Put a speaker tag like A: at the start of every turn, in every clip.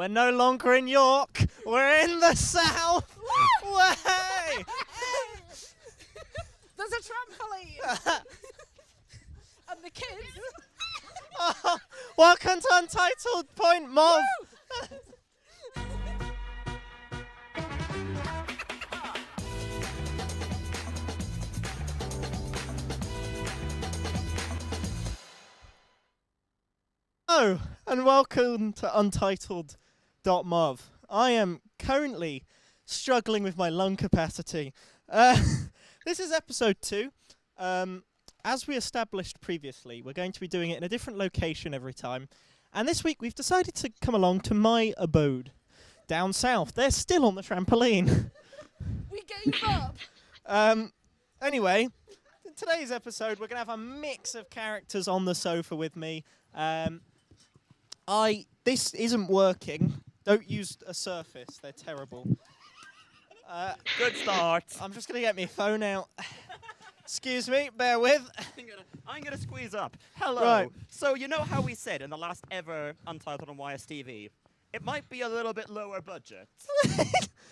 A: We're no longer in York. We're in the south. Way!
B: There's a trampoline. And the kids.
A: Oh, welcome to Untitled.mov. Hello, and welcome to Untitled.mov. I am currently struggling with my lung capacity. This is episode 2. As we established previously, we're going to be doing it in a different location every time. And this week we've decided to come along to my abode down south. They're still on the trampoline.
B: We gave up.
A: Anyway, in today's episode we're going to have a mix of characters on the sofa with me. This isn't working. Don't use a Surface. They're terrible.
C: Good start.
A: I'm just going to get my phone out. Excuse me, bear with.
C: I'm gonna squeeze up. Hello.
A: Right.
C: So you know how we said in the last ever Untitled on YSTV, it might be a little bit lower budget.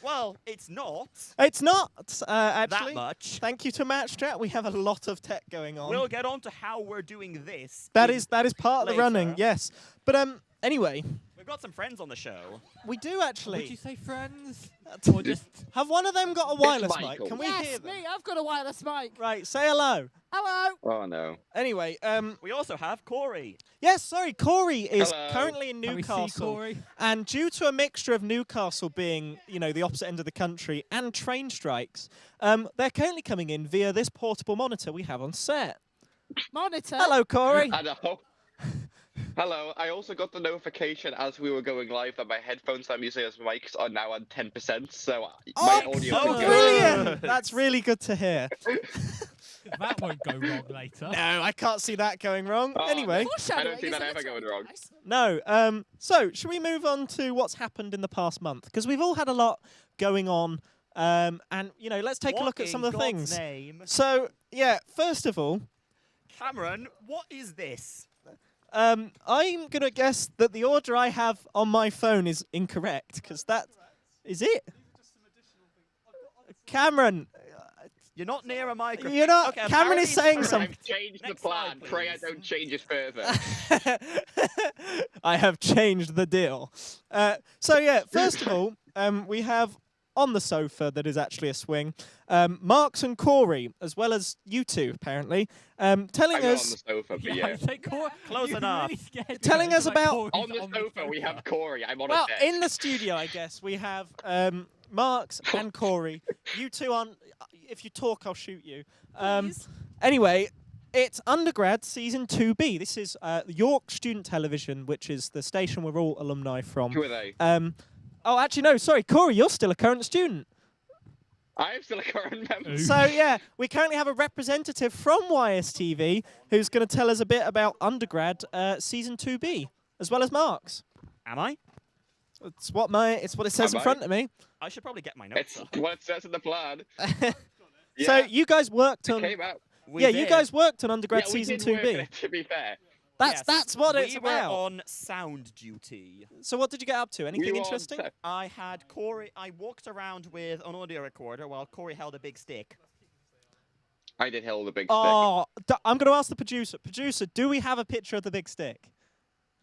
C: Well, it's not.
A: It's not, actually.
C: That much.
A: Thank you to Matchchat. We have a lot of tech going on.
C: We'll get on to how we're doing this.
A: That is part of the
C: later.
A: running, yes. But anyway,
C: We've got some friends on the show.
A: we do actually.
D: Would you say friends?
A: Or just have one of them got a wireless mic?
E: Michael.
A: Can we
B: Yes,
A: hear them?
B: me. I've got a wireless mic.
A: Right, say hello.
B: Hello.
E: Oh no.
A: Anyway,
C: We also have Kory.
A: yes, sorry, Kory is
E: Hello.
A: currently in
D: Can we see
A: Newcastle.
D: Kory?
A: And due to a mixture of Newcastle being, the opposite end of the country and train strikes, they're currently coming in via this portable monitor we have on set.
B: Monitor.
A: Hello, Kory.
E: I know. Hello. I also got the notification as we were going live that my headphones I'm using as mics are now at 10%, so my audio
A: Oh,
E: is good.
A: brilliant! That's really good to hear.
D: That won't go wrong later.
A: No, I can't see that going wrong.
E: Oh,
A: anyway,
E: I don't see that ever going wrong.
A: no. So, should we move on to what's happened in the past month? Because we've all had a lot going on, and let's take a look at some of the
C: What in God's
A: things.
C: name?
A: So, yeah, first of all,
C: Cameron, what is this?
A: I'm gonna guess that the order I have on my phone is incorrect because that is it. Cameron,
C: You're not near a microphone.
A: you're not.
C: Okay,
A: Cameron is saying
C: apparently
A: something.
E: I've changed the
C: Next
E: plan.
C: slide,
E: Pray I
C: please.
E: don't change it further.
A: I have changed the deal. So yeah, first of all, we have on the sofa that is actually a swing, Marks and Kory, as well as you two apparently, telling
E: I'm not on the
A: us
E: sofa, but yeah.
C: Close enough.
A: Telling us about-
E: On the sofa we have Kory. I'm on
A: well
E: a desk.
A: in the studio, I guess we have Marks and Kory. You two on. If you talk, I'll shoot you.
B: Please.
A: Anyway. It's Undergrad Season 2B. This is York Student Television, which is the station we're all alumni from.
E: Who are they?
A: Oh, actually, no, sorry, Kory, you're still a current student.
E: I am still a current member.
A: So, yeah, we currently have a representative from YSTV who's going to tell us a bit about Undergrad Season 2B, as well as Marks.
C: Am I?
A: It's what it says
E: Am
A: in
E: I?
A: front of me.
C: I should probably get my notes
E: It's
C: up.
E: what it says in the plan.
A: So,
E: Yeah,
A: you guys worked
E: it
A: on...
E: came out.
C: We
A: Yeah,
C: did.
A: you guys worked on Undergrad
E: Yeah, we
A: Season
E: did work on
A: 2B.
E: it, to be fair.
A: That's what it's
C: we
A: about.
C: were on sound duty.
A: So what did you get up to? Anything
E: were on
A: interesting?
E: set.
C: I had Kory. I walked around with an audio recorder while Kory held a big stick.
E: I did hold the big stick.
A: Oh, I'm going to ask the producer. Producer, do we have a picture of the big stick?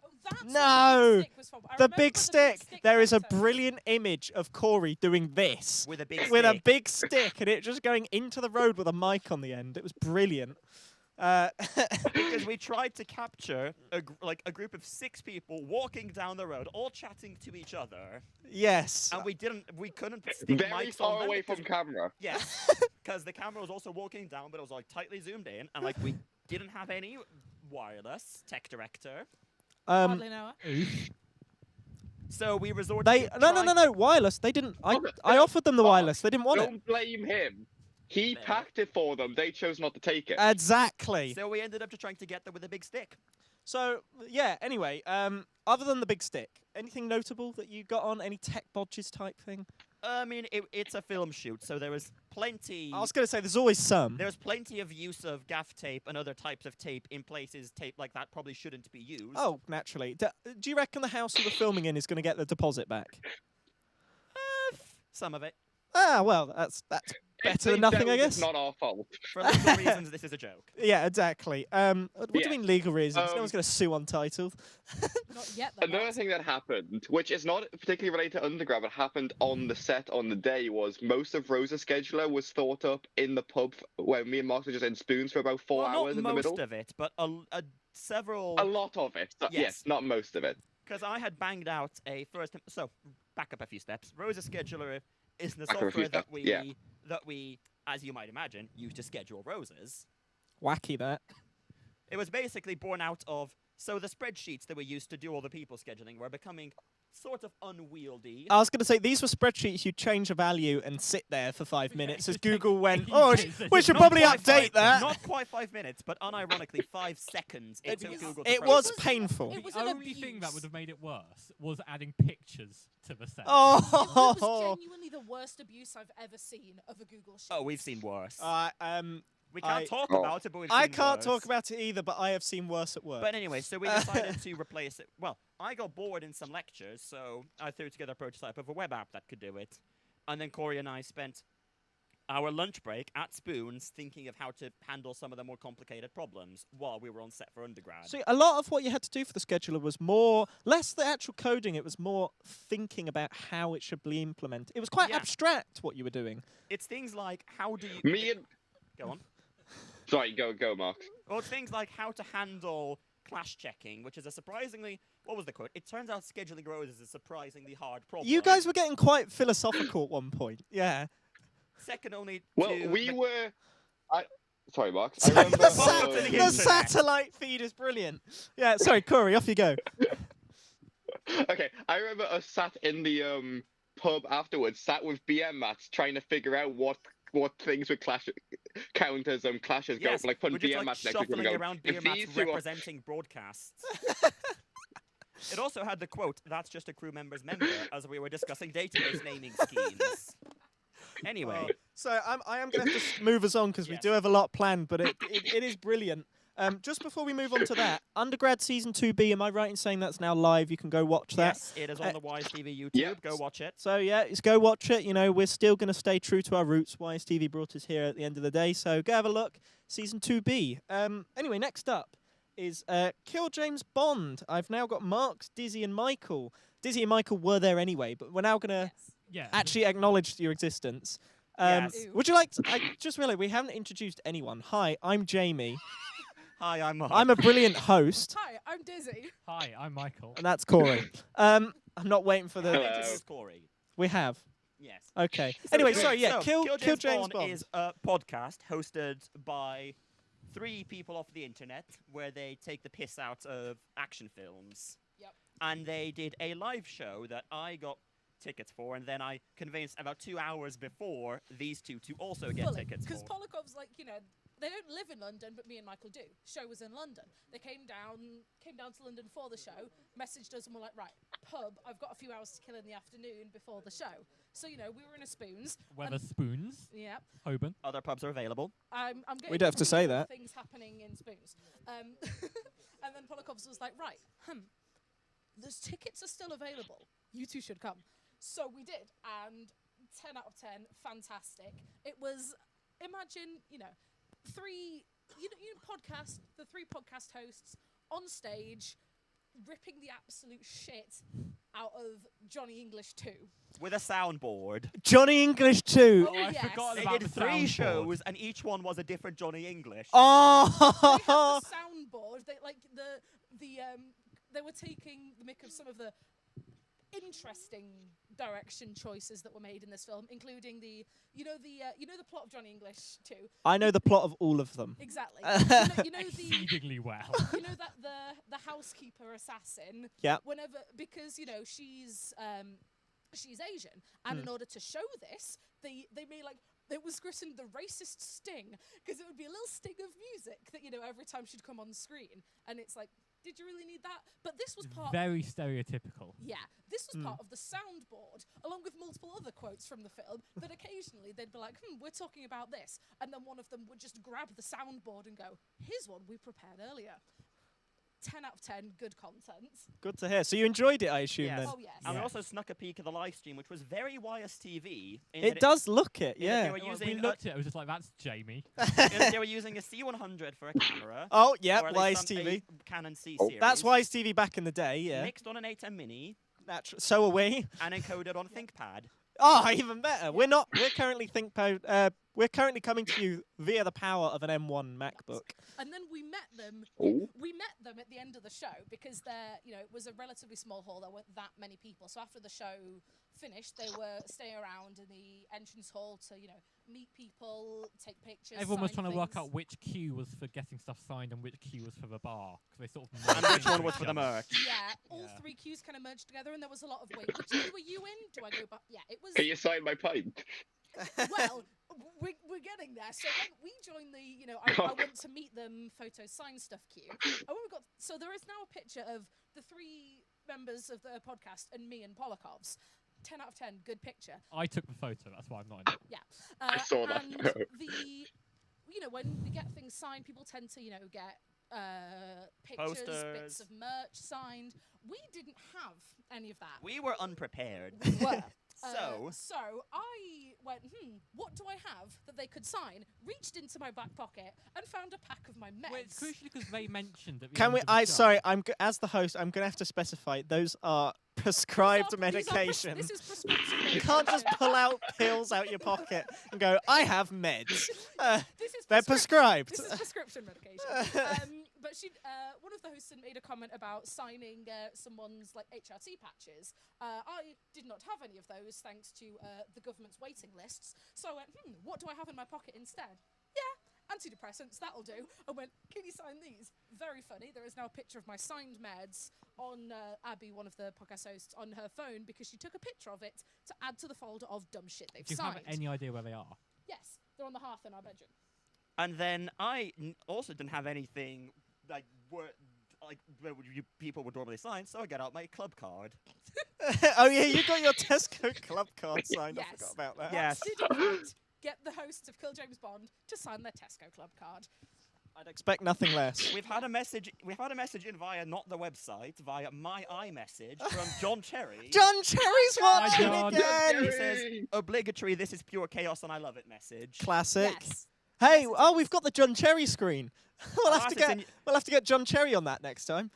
B: Oh, that's what
A: No,
B: the big stick was from. I
A: The
B: remember
A: big stick.
B: stick
A: There is a
B: photo.
A: brilliant image of Kory doing this
C: With a big
A: with a
C: stick.
A: big stick and it just going into the road with a mic on the end. It was brilliant.
C: Because we tried to capture a group of 6 people walking down the road, all chatting to each other,
A: Yes.
C: and we couldn't stick
E: Very
C: mics on
E: far
C: them
E: away
C: because-
E: from camera.
C: Yes, because the camera was also walking down, but it was like tightly zoomed in, and like we didn't have any wireless tech director,
B: Hardly know her.
C: so we resorted.
A: They
C: to
A: no wireless. They didn't. I
E: Okay,
A: offered them the
E: oh,
A: wireless. They didn't want it.
E: Don't blame him. He
C: There.
E: packed it for them. They chose not to take it.
A: Exactly.
C: So we ended up just trying to get there with a big stick.
A: So yeah. Anyway, other than the big stick, anything notable that you got on? Any tech bodges type thing?
C: I mean, it's a film shoot, so there was plenty.
A: I was going to say, there's always some.
C: There was plenty of use of gaff tape and other types of tape in places tape like that probably shouldn't be used.
A: Oh, naturally. Do you reckon the house you were filming in is going to get the deposit back?
C: Some of it.
A: Ah, well, that's better than nothing, I guess.
E: It's not our fault.
C: For legal reasons, this is a joke.
A: Yeah, exactly. What do you
E: Yeah.
A: mean legal reasons? No one's going to sue Untitled.
B: Not yet, though.
E: Another
B: Marks.
E: thing that happened, which is not particularly related to Undergrad, but happened on the set on the day, was most of Rosa's scheduler was thought up in the pub where me and Mark were just in spoons for about 4
C: Well,
E: hours
C: not
E: in the middle.
C: most of it, but several.
E: A lot of it.
C: Yes.
E: Yes, not most of it.
C: Because I had banged out a first. So back up a few steps. Rosa Scheduler is the
E: Back up a few
C: software that
E: steps,
C: we, as you might imagine, use to schedule roses.
A: Wacky, that.
C: It was basically born out of. So the spreadsheets that we used to do all the people scheduling were becoming sort of unwieldy.
A: I was going to say, these were spreadsheets you change a value and sit there for 5
D: Yeah,
A: minutes
D: it
A: as
D: just takes
A: Google went,
D: ages.
A: oh, we should
C: Not
A: probably
C: quite
A: update that.
C: Not quite 5 minutes, but unironically 5 seconds it took Google to
A: It was
C: process.
A: painful.
B: It was
D: The
B: an
D: only thing that
B: abuse.
D: would have made it worse was adding pictures to the set.
B: It was
A: Oh,
B: genuinely the worst abuse I've ever seen of a Google sheet.
C: Oh, we've seen worse. We
A: I-
C: can't talk
E: Oh.
C: about it, but we've
A: I
C: seen
A: can't
C: worse.
A: talk about it either, but I have seen worse at work.
C: But anyway, so we decided to replace it. Well, I got bored in some lectures, so I threw together a prototype of a web app that could do it. And then Kory and I spent our lunch break at Spoons thinking of how to handle some of the more complicated problems while we were on set for Undergrad.
A: See, a lot of what you had to do for the scheduler was less the actual coding, it was more thinking about how it should be implemented. It was quite
C: Yeah.
A: abstract what you were doing.
C: It's things like how do you...
E: Me and
C: Go on.
E: sorry, go Mark.
C: Well, it's things like how to handle clash checking, which is a surprisingly... What was the quote? It turns out scheduling rows is a surprisingly hard problem.
A: You guys were getting quite philosophical at one point. Yeah.
C: Second only
E: Well,
C: to...
E: we
C: the-
E: were. Sorry, Mark. I remember.
A: the,
C: Welcome to the
A: the
C: internet.
A: satellite feed is brilliant. Yeah, sorry, Kory, off you go.
E: Okay, I remember us sat in the pub afterwards, sat with BM mats, trying to figure out what things would count as clashes
C: Yes,
E: go. Like putting
C: we're just
E: BM
C: like
E: mats next to each other.
C: shuffling
E: and go,
C: around
E: if
C: beer
E: these
C: mats
E: two are-
C: representing broadcasts. It also had the quote, "That's just a crew member's member," as we were discussing database naming schemes. Anyway,
A: So I am going to have to move us on because we
C: Yes.
A: do have a lot planned, but it is brilliant. Just before we move on to that, Undergrad Season 2B, am I right in saying that's now live? You can go watch that.
C: yes, it is on the YSTV YouTube.
E: yeah.
C: Go watch it.
A: So yeah, just go watch it. You know, we're still going to stay true to our roots. YSTV brought us here at the end of the day. So go have a look. Season 2B. Anyway, next up is Kill James Bond. I've now got Marks, Dizzy and Michael. Dizzy and Michael were there anyway, but we're now going to
B: Yes.
D: Yeah.
A: actually acknowledge your existence.
C: Yes.
B: Ew.
A: Would you like to... I just realised we haven't introduced anyone. Hi, I'm Jamie.
C: Hi, I'm Mark.
A: I'm a brilliant host,
B: Hi, I'm Dizzy.
D: Hi, I'm Michael.
A: and that's Kory. I'm not waiting for
C: Hello.
A: the...
E: Hello.
C: Kory.
A: We have.
C: Yes.
A: Okay.
C: So
A: Anyway,
C: Kill-
A: sorry, yeah,
C: so
A: Kill James Bond.
C: is a podcast hosted by 3 people off the internet where they take the piss out of action films.
B: Yep.
C: And they did a live show that I got tickets for, and then I convinced about 2 hours before these two to also get tickets
B: Because
C: for.
B: Polakov's like, they don't live in London, but me and Michael do. Show was in London. They came down to London for the show, messaged us, and were like, right, pub, I've got a few hours to kill in the afternoon before the show. So, we were in a Spoons.
D: Weatherspoons,
B: Yeah.
D: Holborn.
C: Other pubs are available.
B: I'm getting
A: We don't have to say that.
B: things happening in Spoons. And then Polakov's was like, right, those tickets are still available. You two should come. So we did, and 10 out of 10, fantastic. It was, imagine, the 3 podcast hosts on stage, ripping the absolute shit out of Johnny English 2.
C: With a soundboard.
A: Johnny English 2.
B: Oh,
D: I
B: yes.
D: forgot
C: They
D: about
C: did
D: the
C: 3
D: soundboard.
C: shows, and each one was a different Johnny English.
B: They
A: Oh!
B: had the soundboard. They were taking the mick of some of the interesting direction choices that were made in this film, including the plot of Johnny English 2.
A: I know the plot of all of them.
B: Exactly.
D: Exceedingly well.
B: That the housekeeper assassin.
A: Yep.
B: Whenever, because she's Asian, and in order to show this, they made it was christened the racist sting, because it would be a little sting of music that every time she'd come on screen, and it's like, did you really need that? But this was part.
D: Very stereotypical.
B: Yeah, this was part of the soundboard, along with multiple other quotes from the film. That occasionally they'd be like, "We're talking about this," and then one of them would just grab the soundboard and go, "Here's one we prepared earlier." 10 out of 10, good content.
A: Good to hear. So you enjoyed it, I assume,
C: Yes.
A: then?
B: Oh yes.
C: And we
D: Yeah.
C: also snuck a peek of the live stream, which was very YSTV.
A: It does look it,
C: in that
A: yeah.
C: They were
D: We
C: using
D: looked at it, I was just like, that's Jamie.
C: they were using a C100 for a camera.
A: Oh, yeah,
C: or at
A: Wise
C: least some-
A: TV.
C: a Canon C
E: Oh,
C: series.
A: That's Wise TV back in the day, yeah.
C: Mixed on an A10 Mini
A: So are we.
C: and encoded on ThinkPad.
A: Oh, even better. We're currently we're currently coming to you via the power of an M1 MacBook.
B: And then we met them.
E: Ooh.
B: We met them at the end of the show because it was a relatively small hall. There weren't that many people. So after the show finished, they were staying around in the entrance hall to, meet people, take pictures.
D: Everyone was
B: sign
D: trying to work
B: things.
D: out which queue was for getting stuff signed and which queue was for the bar. Because they sort of
C: And
D: merged
C: which one
D: into
C: was
D: each
C: for the
D: other.
C: merch?
B: Yeah, all
D: Yeah.
B: three queues kind of merged together, and there was a lot of wait. Which queue were you in? Do I go back? Yeah, it was.
E: Can you sign my pint?
B: Well, we're getting there. So when we joined the, I want to meet them, photo, sign stuff queue. And when we got, so there is now a picture of the three members of the podcast and me and Polakovs. 10 out of 10, good picture.
D: I took the photo, that's why I'm not in it.
B: Yeah.
E: I saw that.
B: And when we get things signed, people tend to, get pictures, bits
C: Posters.
B: of merch signed. We didn't have any of that.
C: We were unprepared.
B: We were.
C: So
B: I went, what do I have that they could sign? Reached into my back pocket and found a pack of my meds.
D: Well, it's crucially because they mentioned at the
A: Can
D: end
A: we?
D: of the show-
A: Sorry, as the host, I'm gonna have to specify those are prescribed medication.
B: This is prescription.
A: You can't just pull out pills out your pocket and go, "I have meds."
B: This is
A: They're prescribed.
B: This is prescription medication. But one of the hosts had made a comment about signing someone's HRT patches. I did not have any of those thanks to the government's waiting lists. So I went, what do I have in my pocket instead? Yeah, antidepressants, that'll do. I went, can you sign these? Very funny. There is now a picture of my signed meds on Abby, one of the podcast hosts, on her phone because she took a picture of it to add to the folder of dumb shit they've
D: Do you
B: signed.
D: have any idea where they are?
B: Yes, they're on the hearth in our bedroom.
C: and then I also didn't have anything people would normally sign, so I got out my club card.
A: Oh yeah, you got your Tesco club card signed. I
B: Yes.
A: forgot about that.
C: Yes.
B: Did in fact get the hosts of Kill James Bond to sign their Tesco club card.
A: I'd expect nothing less.
C: We've had a message in via not the website, via my iMessage from John Cherry.
A: John Cherry's watching
D: John.
A: again.
C: He says, obligatory, this is pure chaos and I love it message.
A: Classic.
B: Yes.
A: Hey,
B: Yes, it
A: oh,
B: is.
A: we've got the John Cherry screen. we'll have
C: Alas,
A: to
C: it's
A: get
C: in-
A: we'll have to get John Cherry on that next time.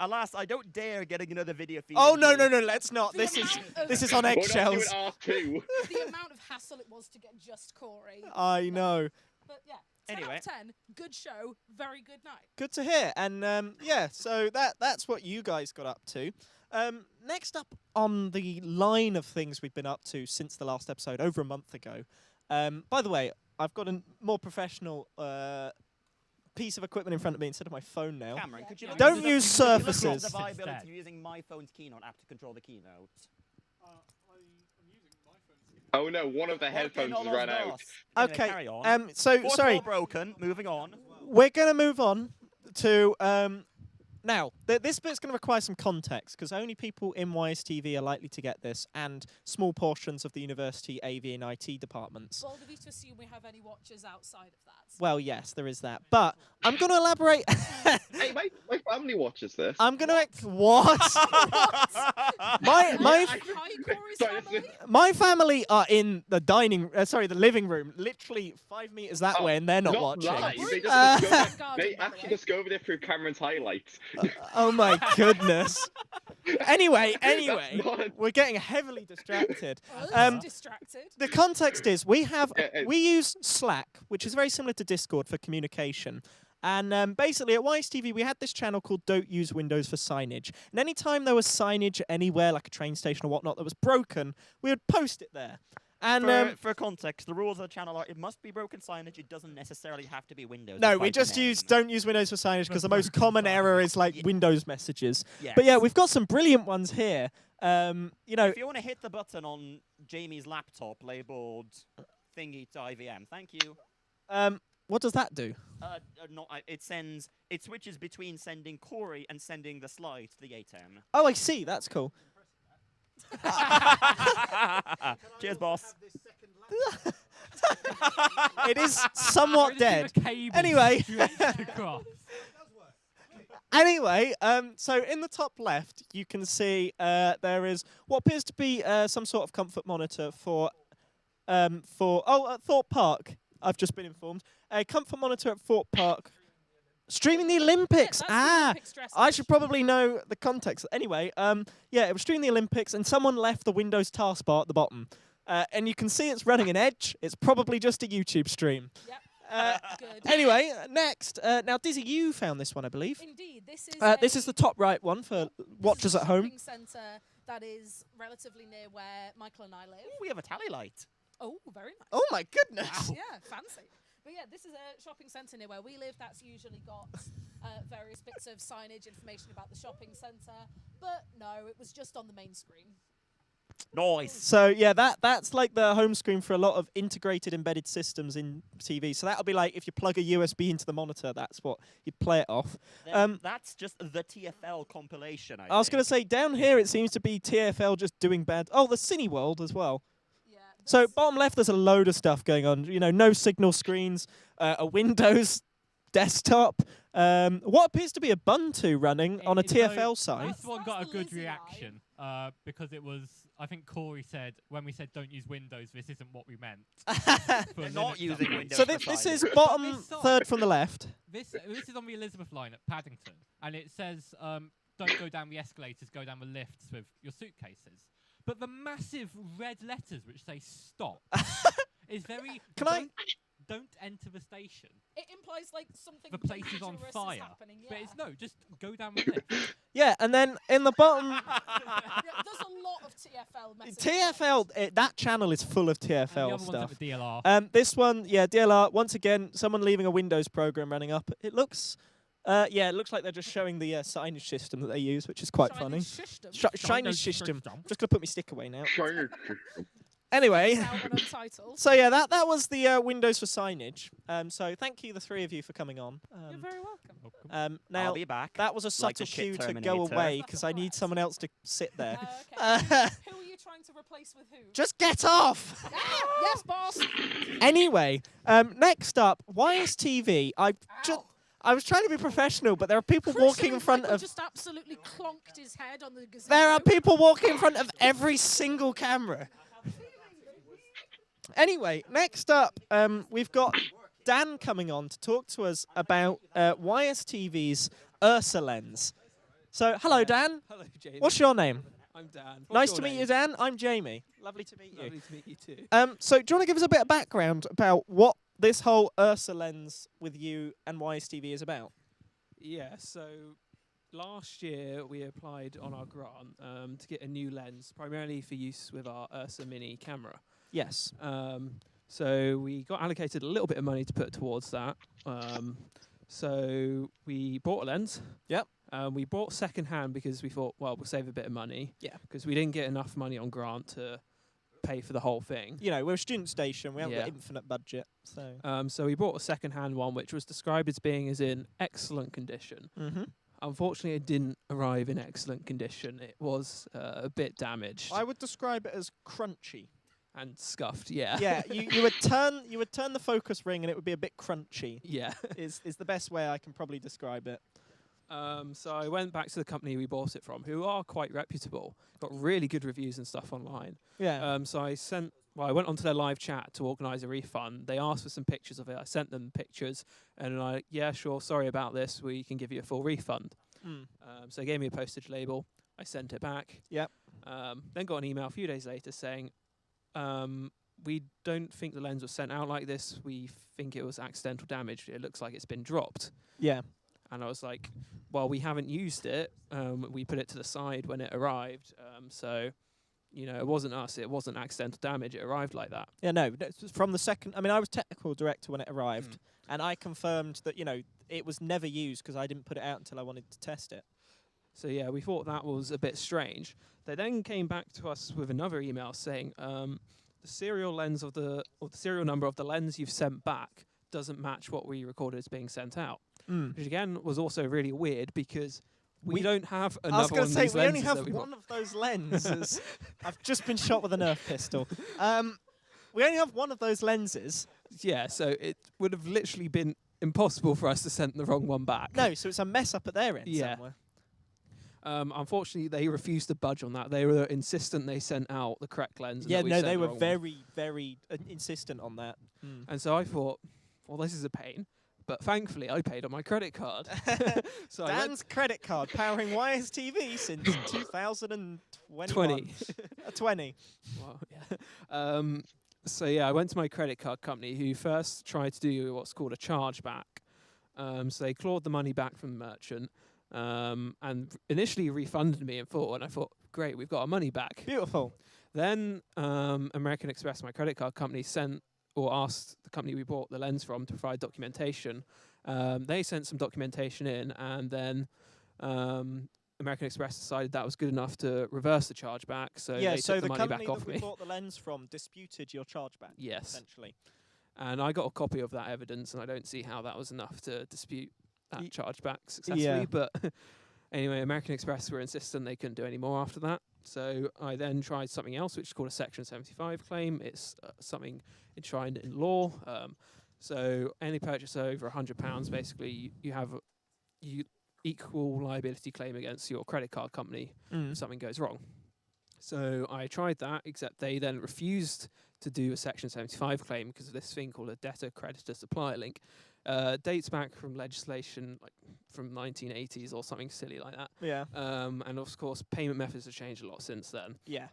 C: Alas, I don't dare getting another video feed.
A: Oh
C: into
A: no
C: it.
A: no no, let's not.
B: The
A: This is
B: amount of-
A: this is on
E: We're not
A: eggshells.
E: doing R2.
B: The amount of hassle it was to get just Kory.
A: I know.
B: But yeah, 10
C: Anyway.
B: out of 10, good show, very good night.
A: Good to hear. And yeah, so that's what you guys got up to. Next up on the line of things we've been up to since the last episode, over a month ago. By the way, I've got a more professional piece of equipment in front of me instead of my phone now.
C: Cameron,
B: Yeah.
C: could you
B: Don't
C: look into
A: use
C: could you look into
A: surfaces.
C: the viability
D: Instead.
C: of using my phone's keynote app to control the keynote?
E: Oh no, one of the
C: Okay,
E: headphones
C: not
E: has
C: lost
E: run out.
C: boss. Anyway,
A: Okay.
C: carry on.
A: So
C: Fourth
A: sorry.
C: wall broken. Moving on.
A: We're going to move on to now. This bit's going to require some context because only people in YSTV are likely to get this, and small portions of the university AV and IT departments.
B: Bold of you to assume we have any watchers outside of that.
A: Well, yes, there is that, but I'm going to elaborate.
E: Hey, my family watches this.
A: I'm going to what? my
B: Hi, Kory's
E: Sorry,
B: family.
A: my family are in the the living room, literally 5 meters that
E: Oh,
A: way, and they're not
E: Not
A: watching.
E: live. They,
A: Uh,
E: just
B: Garden,
E: they
B: by the
E: actually
B: way.
E: discovered it through Cameron's highlights.
A: Oh my goodness. Anyway,
E: That's not-
A: we're getting heavily distracted.
B: Oh, distracted.
A: The context is we
E: Uh,
A: use Slack, which is very similar to Discord for communication. And basically at YSTV we had this channel called Don't Use Windows for Signage. And anytime there was signage anywhere, like a train station or whatnot, that was broken, we would post it there. And
C: For context, the rules of the channel are it must be broken signage. It doesn't necessarily have to be Windows.
A: no,
C: despite
A: we
C: the
A: just
C: name.
A: use Don't Use Windows for Signage because the most
D: Broken
A: common error
D: signage.
A: is like
C: Yeah.
A: Windows messages.
C: Yes.
A: But yeah, we've got some brilliant ones here. You know,
C: If you want to hit the button on Jamie's laptop labeled thingy to IVM, thank you.
A: What does that do?
C: It switches between sending Kory and sending the slide to the A10.
A: Oh, I see. That's cool.
C: Cheers, boss.
A: It is somewhat dead. Anyway. Anyway, so in the top left, you can see there is what appears to be some sort of comfort monitor for Thorpe Park. I've just been informed. A comfort monitor at Thorpe Park. Streaming the Olympics. I should probably know the context. Anyway, it was streaming the Olympics, and someone left the Windows taskbar at the bottom. And you can see it's running an Edge. It's probably just a YouTube stream.
B: Yep. Good.
A: Anyway, next. Now, Dizzy, you found this one, I believe.
B: Indeed,
A: this is the top right one for watchers at home.
B: Shopping centre that is relatively near where Michael and I live.
C: We have a tally light.
B: Oh, very nice.
A: Oh my goodness!
B: Yeah, fancy. But yeah, this is a shopping centre near where we live. That's usually got various bits of signage, information about the shopping centre. But no, it was just on the main screen.
C: Nice.
A: So yeah, that's like the home screen for a lot of integrated embedded systems in TV. So that'll be like if you plug a USB into the monitor, that's what you'd play it off.
C: That's just the TFL compilation.
A: I was going to say down here it seems to be TFL just doing bad. Oh, the Cineworld as well.
B: Yeah.
A: So bottom left, there's a load of stuff going on. You know, no signal screens, a Windows desktop, what appears to be a Ubuntu running on a TFL site.
D: This one got a good
B: Lizzie
D: reaction because it was. I think Kory said when we said don't use Windows, this isn't what we meant.
C: We're not using Windows.
A: So this is bottom third from the left.
D: This is on the Elizabeth line at Paddington, and it says don't go down the escalators, go down the lifts with your suitcases. But the massive red letters which say stop is very. Don't enter the station.
B: It implies like something.
D: The place is on
B: dangerous
D: fire.
B: happening, yeah.
D: But it's no, just go down the lift.
A: Yeah, and then in the bottom,
B: Yeah, there's a lot of TFL messages.
A: TFL, that channel is full of
D: And the
A: TFL
D: other
A: stuff.
D: one's at the DLR.
A: This one, yeah, DLR. Once again, someone leaving a Windows program running up. It looks, it looks like they're just showing the signage system that they use, which is quite funny. Signage system. I'm just gonna put my stick away now. Anyway, so yeah, that was the Windows for signage. So thank you, the three of you, for coming on.
B: You're very welcome.
A: Now
C: I'll be back.
A: that was a
C: Like
A: subtle
C: a shit
A: cue to go
C: Terminator.
A: away because I need someone else to sit there.
B: Okay. Who are you trying to replace with who?
A: Just get off!
B: Yes, boss.
A: Anyway, next up, YSTV. I was trying to be professional, but there are people walking in front of.
B: Just absolutely clonked his head on the gazebo.
A: There are people walking in front of every single camera. Anyway, next up, we've got Dan coming on to talk to us about YSTV's Ursa Lens. So, hello, Dan.
F: Hello, Jamie.
A: What's your name?
F: I'm Dan.
A: Nice to meet you, Dan. I'm Jamie. Lovely to meet you.
F: Lovely to meet you too.
A: So, do you want to give us a bit of background about what this whole Ursa Lens with you and YSTV is about?
F: Yeah, so last year we applied on our grant to get a new lens, primarily for use with our Ursa Mini camera.
A: Yes.
F: So we got allocated a little bit of money to put towards that. So we bought a lens.
A: Yep.
F: We bought second-hand because we thought, well, we'll save a bit of money.
A: Yeah.
F: Because we didn't get enough money on grant to pay for the whole thing.
A: You know, we're a student station. We haven't got
F: Yeah.
A: infinite budget. So.
F: So we bought a second-hand one, which was described as being as in excellent condition.
A: Mm-hmm.
F: Unfortunately, it didn't arrive in excellent condition. It was a bit damaged
A: I would describe it as crunchy.
F: and scuffed. Yeah.
A: Yeah, you would turn the focus ring and it would be a bit crunchy.
F: Yeah.
A: is the best way I can probably describe it.
F: So I went back to the company we bought it from, who are quite reputable, got really good reviews and stuff online.
A: Yeah.
F: So I went onto their live chat to organise a refund. They asked for some pictures of it. I sent them pictures, and like, yeah, sure, sorry about this. We can give you a full refund. So they gave me a postage label. I sent it back.
A: Yep.
F: Then got an email a few days later saying, we don't think the lens was sent out like this. We think it was accidental damage. It looks like it's been dropped.
A: Yeah.
F: And I was like, well, we haven't used it. We put it to the side when it arrived. So, you know, it wasn't us. It wasn't accidental damage. It arrived like that.
A: Yeah, no. From the second, I mean, I was technical director when it arrived, and I confirmed that, you know, it was never used because I didn't put it out until I wanted to test it.
F: So, yeah, we thought that was a bit strange. They then came back to us with another email saying, the serial lens of the serial number of the lens you've sent back doesn't match what we recorded as being sent out.
A: Mm.
F: Which again was also really weird because we
A: We-
F: don't have
A: I was
F: another
A: going
F: one
A: to
F: of
A: say,
F: these
A: we only
F: lenses
A: have
F: that we
A: one of those lenses. I've just been shot with a Nerf pistol. We only have one of those lenses.
F: Yeah, so it would have literally been impossible for us to send the wrong one back.
A: No, so it's a mess up at their end
F: Yeah.
A: somewhere.
F: Unfortunately, they refused to budge on that. They were insistent they sent out the correct lens. And
A: Yeah,
F: that we
A: no,
F: sent
A: they
F: the
A: were
F: wrong one.
A: very, very insistent on that. Mm.
F: And so I thought, well, this is a pain. But thankfully, I paid on my credit card. So I went
A: Dan's credit card powering YSTV since 2021.
F: 20.
A: 20.
F: Wow, yeah. So yeah, I went to my credit card company who first tried to do what's called a chargeback. So they clawed the money back from the merchant and initially refunded me in full. And I thought, great, we've got our money back.
A: Beautiful.
F: Then American Express, my credit card company, sent or asked the company we bought the lens from to provide documentation. They sent some documentation in, and then American Express decided that was good enough to reverse the chargeback. So
A: Yeah,
F: they
A: so
F: took
A: the
F: the money
A: company
F: back off
A: that we
F: me.
A: bought the lens from disputed your chargeback,
F: Yes,
A: essentially.
F: and I got a copy of that evidence, and I don't see how that was enough to dispute that
A: Y-
F: chargeback successfully.
A: yeah.
F: But anyway, American Express were insistent they couldn't do any more after that. So I then tried something else, which is called a Section 75 claim. It's something enshrined in law. So any purchase over £100, basically, you have you equal liability claim against your credit card company if something goes wrong. So I tried that, except they then refused to do a Section 75 claim because of this thing called a debtor-creditor-supplier link. Dates back from legislation like from 1980s or something silly like that.
A: Yeah.
F: And of course, payment methods have changed a lot since then.
A: Yeah.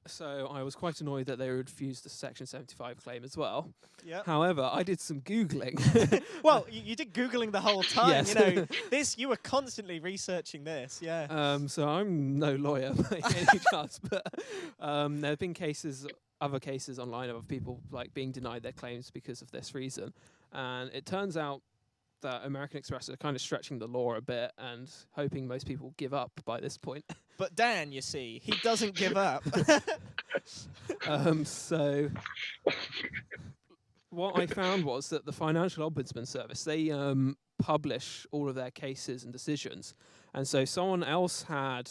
F: So I was quite annoyed that they refused the Section 75 claim as well.
A: Yeah.
F: However, I did some Googling.
A: Well, you did Googling the whole time.
F: Yes.
A: You know, you were constantly researching this. Yeah.
F: So I'm no lawyer by any chance, but there have been other cases online of people like being denied their claims because of this reason. And it turns out that American Express are kind of stretching the law a bit and hoping most people give up by this point.
A: But Dan, you see, he doesn't give up.
F: So what I found was that the Financial Ombudsman Service, they publish all of their cases and decisions. And so someone else had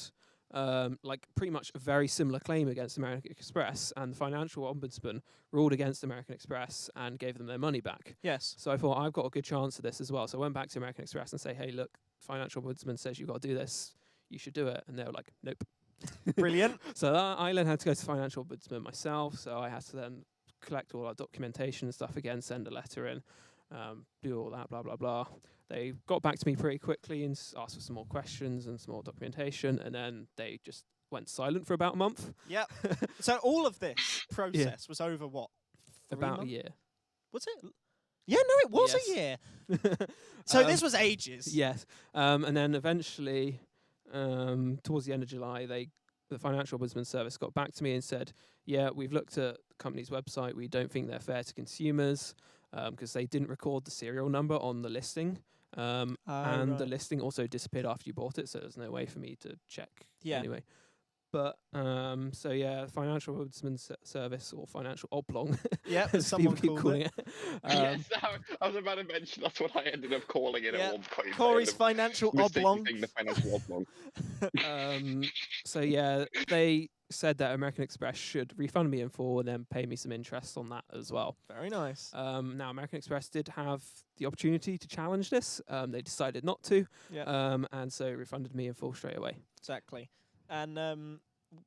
F: like pretty much a very similar claim against American Express, and the Financial Ombudsman ruled against American Express and gave them their money back.
A: Yes.
F: So I thought, I've got a good chance of this as well. So I went back to American Express and say, hey, look, Financial Ombudsman says you've got to do this. You should do it. And they were like, nope.
A: Brilliant.
F: So I then had to go to Financial Ombudsman myself. So I had to then collect all our documentation and stuff again, send a letter in, do all that, blah, blah, blah. They got back to me pretty quickly and asked for some more questions and some more documentation. And then they just went silent for about a month.
A: Yep. So all of this process was over what? 3
F: About
A: months?
F: a year.
A: Was it? Yeah, no, it was
F: Yes.
A: a year. So this was ages.
F: Yes. And then eventually, towards the end of July, the Financial Ombudsman Service got back to me and said, yeah, we've looked at the company's website. We don't think they're fair to consumers because they didn't record the serial number on the listing. And the listing also disappeared after you bought it, so there's no way for me to check anyway. But so yeah, Financial Ombudsman Service, or Financial Oblong,
A: Yep,
F: as
A: someone
F: people keep
A: called
F: calling
A: it.
F: it.
E: Yes, I was about to mention that's what I ended up calling it
A: Yeah,
E: at one point.
A: Kory's Financial Oblong.
E: The Financial Oblong.
F: So yeah, they said that American Express should refund me in full and then pay me some interest on that as well.
A: Very nice.
F: Now, American Express did have the opportunity to challenge this. They decided not to,
A: Yeah.
F: and so refunded me in full straight away.
A: Exactly. And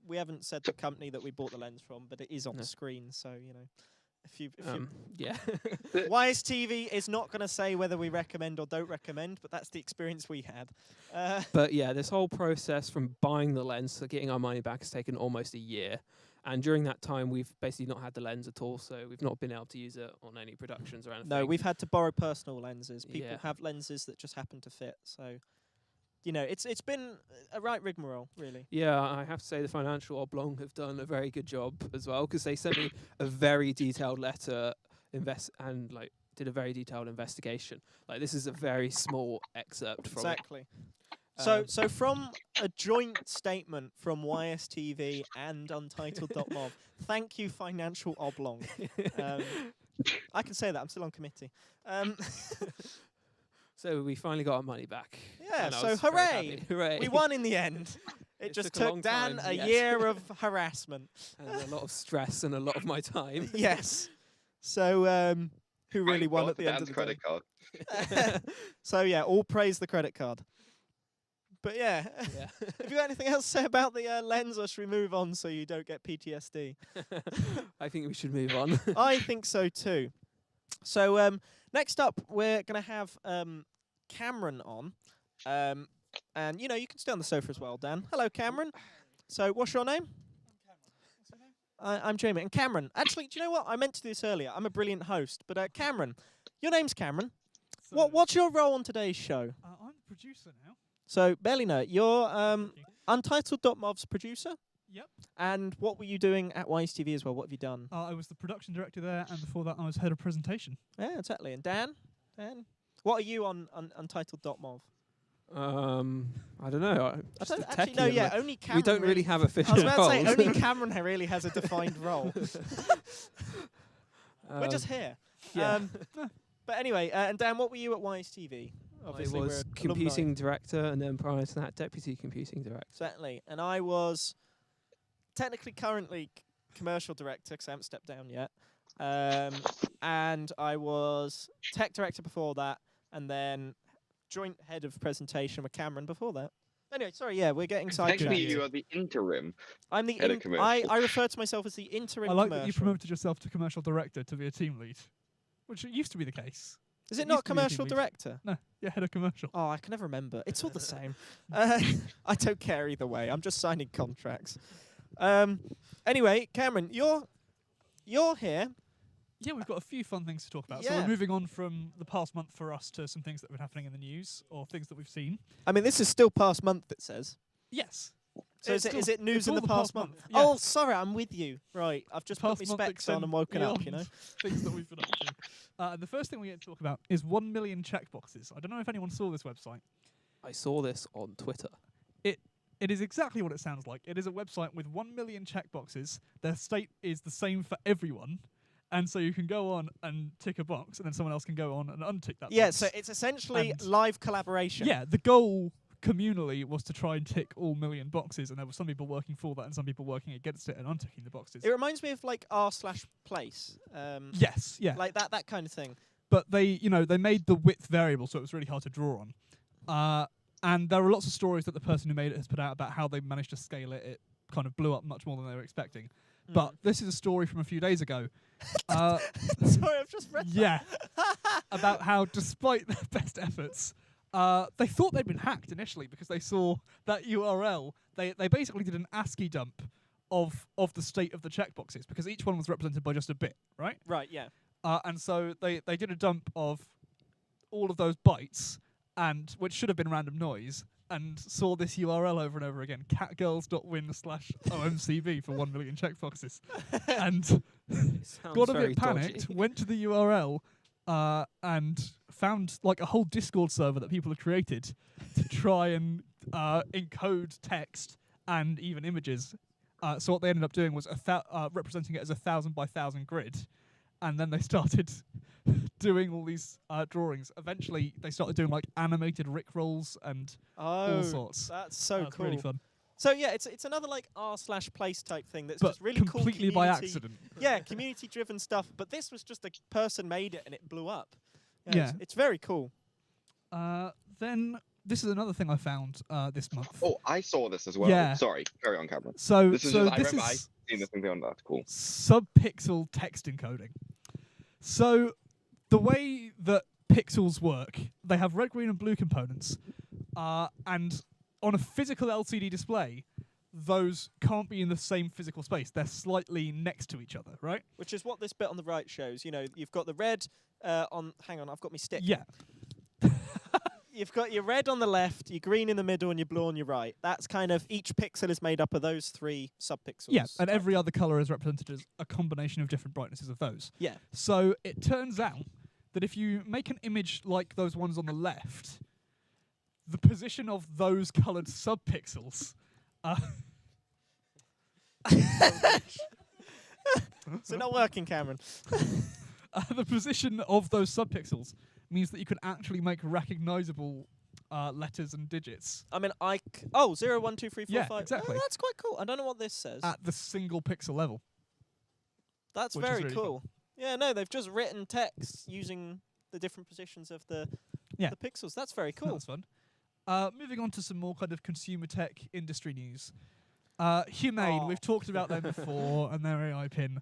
A: we haven't said the company that we bought the lens from, but it is on
F: No.
A: the screen, so you know. If you
F: Yeah.
A: YSTV is not going to say whether we recommend or don't recommend, but that's the experience we had.
F: But yeah, this whole process from buying the lens to getting our money back has taken almost a year. And during that time, we've basically not had the lens at all, so we've not been able to use it on any productions or anything.
A: No, we've had to borrow personal lenses. People
F: Yeah.
A: have lenses that just happen to fit, so you know, it's been a right rigmarole, really.
F: Yeah, I have to say the Financial Oblong have done a very good job as well, because they sent me a very detailed letter and like did a very detailed investigation. Like, this is a very small excerpt from
A: Exactly.
F: it.
A: So from a joint statement from YSTV and Untitled.mov, thank you, Financial Oblong. I can say that. I'm still on committee. Um,
F: So we finally got our money back.
A: Yeah,
F: And I
A: so
F: was very
A: hooray!
F: happy. Hooray.
A: we won in the end. It
F: It
A: just
F: took a
A: took
F: long
A: Dan
F: time,
A: a
F: yes.
A: year of harassment.
F: And a lot of stress and a lot of my time.
A: Yes. So, who really won at the end of the
E: credit card.
A: day? So yeah, all praise the credit card. But yeah,
F: Yeah.
A: have you got anything else to say about the lens, or should we move on so you don't get PTSD?
F: I think we should move on.
A: I think so too. So next up, we're going to have Cameron on. And, you know, you can stay on the sofa as well, Dan. Hello, Cameron. So what's your name? I'm Jamie. And Cameron, actually, do you know what? I meant to do this earlier. I'm a brilliant host. But Cameron, your name's Cameron.
G: So,
A: What's your role on today's show?
G: I'm the producer now.
A: So, barely know. You're
G: Thank you.
A: Untitled.mov's producer.
G: Yep.
A: And what were you doing at Wise TV as well? What have you done?
G: I was the production director there, and before that, I was head of presentation.
A: Yeah, exactly. And Dan, what are you on Untitled.mov?
F: I don't know.
A: I
F: Just
A: don't
F: a
A: actually
F: techie
A: know.
F: on
A: Yeah,
F: the-
A: only Cameron.
F: We don't really have official
A: I was about to say
F: roles.
A: only Cameron really has a defined role. We're just here.
F: yeah.
A: But anyway, and Dan, what were you at Wise TV? Obviously,
F: I
A: we're
F: was
A: alumni.
F: computing director, and then prior to that, deputy computing director.
A: Certainly. And I was technically currently commercial director because I haven't stepped down yet. And I was tech director before that, and then joint head of presentation with Cameron before that. Anyway, sorry, yeah, we're getting sidetracked.
E: Technically, you are the interim.
A: I'm the
E: head of commercial.
A: I refer to myself as the interim
G: I like
A: commercial.
G: that you promoted yourself to commercial director to be a team lead, which used to be the case.
A: Is
G: it
A: it not
G: used to be a team
A: commercial
G: lead.
A: director?
G: No, yeah, head of commercial.
A: Oh, I can never remember. It's all the same. I don't care either way. I'm just signing contracts. Anyway, Cameron, you're here.
G: Yeah, we've got a few fun things to talk about. So
A: Yeah.
G: we're moving on from the past month for us to some things that have been happening in the news or things that we've seen.
A: I mean, this is still past month, it says.
G: Yes.
A: So
G: It's
A: is
G: still-
A: it news
G: it's
A: in
G: all
A: the past month?
G: Yeah.
A: Oh, sorry, I'm with you. Right, I've just put
G: Past
A: my
G: month
A: specs on
G: extend
A: and woken up, you know.
G: beyond things that we've been up to. And the first thing we get to talk about is 1 million checkboxes. I don't know if anyone saw this website.
F: I saw this on Twitter.
G: It is exactly what it sounds like. It is a website with 1 million checkboxes. Their state is the same for everyone. And so you can go on and tick a box, and then someone else can go on and untick that
A: Yeah,
G: box.
A: so it's essentially
G: And-
A: live collaboration.
G: Yeah, the goal communally was to try and tick all million boxes, and there were some people working for that and some people working against it and unticking the boxes.
A: It reminds me of like r/place.
G: Yes, yeah.
A: Like that kind of thing.
G: But they made the width variable, so it was really hard to draw on. And there are lots of stories that the person who made it has put out about how they managed to scale it. It kind of blew up much more than they were expecting. But this is a story from a few days ago.
A: Sorry, I've just read
G: Yeah. About how, despite their best efforts, they thought they'd been hacked initially because they saw that URL. They basically did an ASCII dump of the state of the checkboxes because each one was represented by just a bit, right?
A: Right, yeah.
G: And so they did a dump of all of those bytes, and which should have been random noise, and saw this URL over and over again, catgirls.win/OMCB for 1 million checkboxes. And
F: Sounds
G: got a
F: very
G: bit panicked,
F: dodgy.
G: went to the URL, and found like a whole Discord server that people had created to try and encode text and even images. So what they ended up doing was representing it as a 1,000 by 1,000 grid, and then they started doing all these drawings. Eventually, they started doing like animated rickrolls and all sorts.
A: That's so
G: That's
A: cool.
G: really fun,
A: So yeah, it's another like r/place type thing that's
G: but
A: just really cool.
G: completely by
A: community-
G: accident.
A: Yeah, community-driven stuff. But this was just a person made it and it blew up.
G: Yeah.
A: It's very cool.
G: Then this is another thing I found this month.
E: Oh, I saw this as well.
G: Yeah.
E: Sorry, carry on, Cameron.
G: So
E: This is
G: so
E: just, I
G: this
E: remember I
G: is
E: seen this thing on the article.
G: subpixel text encoding. So the way that pixels work, they have red, green, and blue components, and on a physical LCD display, those can't be in the same physical space. They're slightly next to each other, right?
A: Which is what this bit on the right shows. You know, you've got the red on. Hang on, I've got my stick.
G: Yeah.
A: You've got your red on the left, your green in the middle, and your blue on your right. That's kind of each pixel is made up of those 3 subpixels.
G: Yeah, and every other color is represented as a combination of different brightnesses of those.
A: Yeah.
G: So it turns out that if you make an image like those ones on the left, the position of those colored subpixels
A: So not working, Cameron.
G: the position of those subpixels means that you can actually make recognizable letters and digits
A: I mean, 0, 1, 2, 3, 4,
G: Yeah,
A: 5.
G: exactly.
A: Oh, that's quite cool. I don't know what this says.
G: at the single pixel level.
A: That's
G: which is
A: very
G: really
A: cool.
G: fun.
A: Yeah, no, they've just written text using the different positions of the pixels. That's very
G: So
A: cool.
G: that's fun. Moving on to some more kind of consumer tech industry news. Humane,
A: Aw.
G: we've talked about them before, and their AI pin.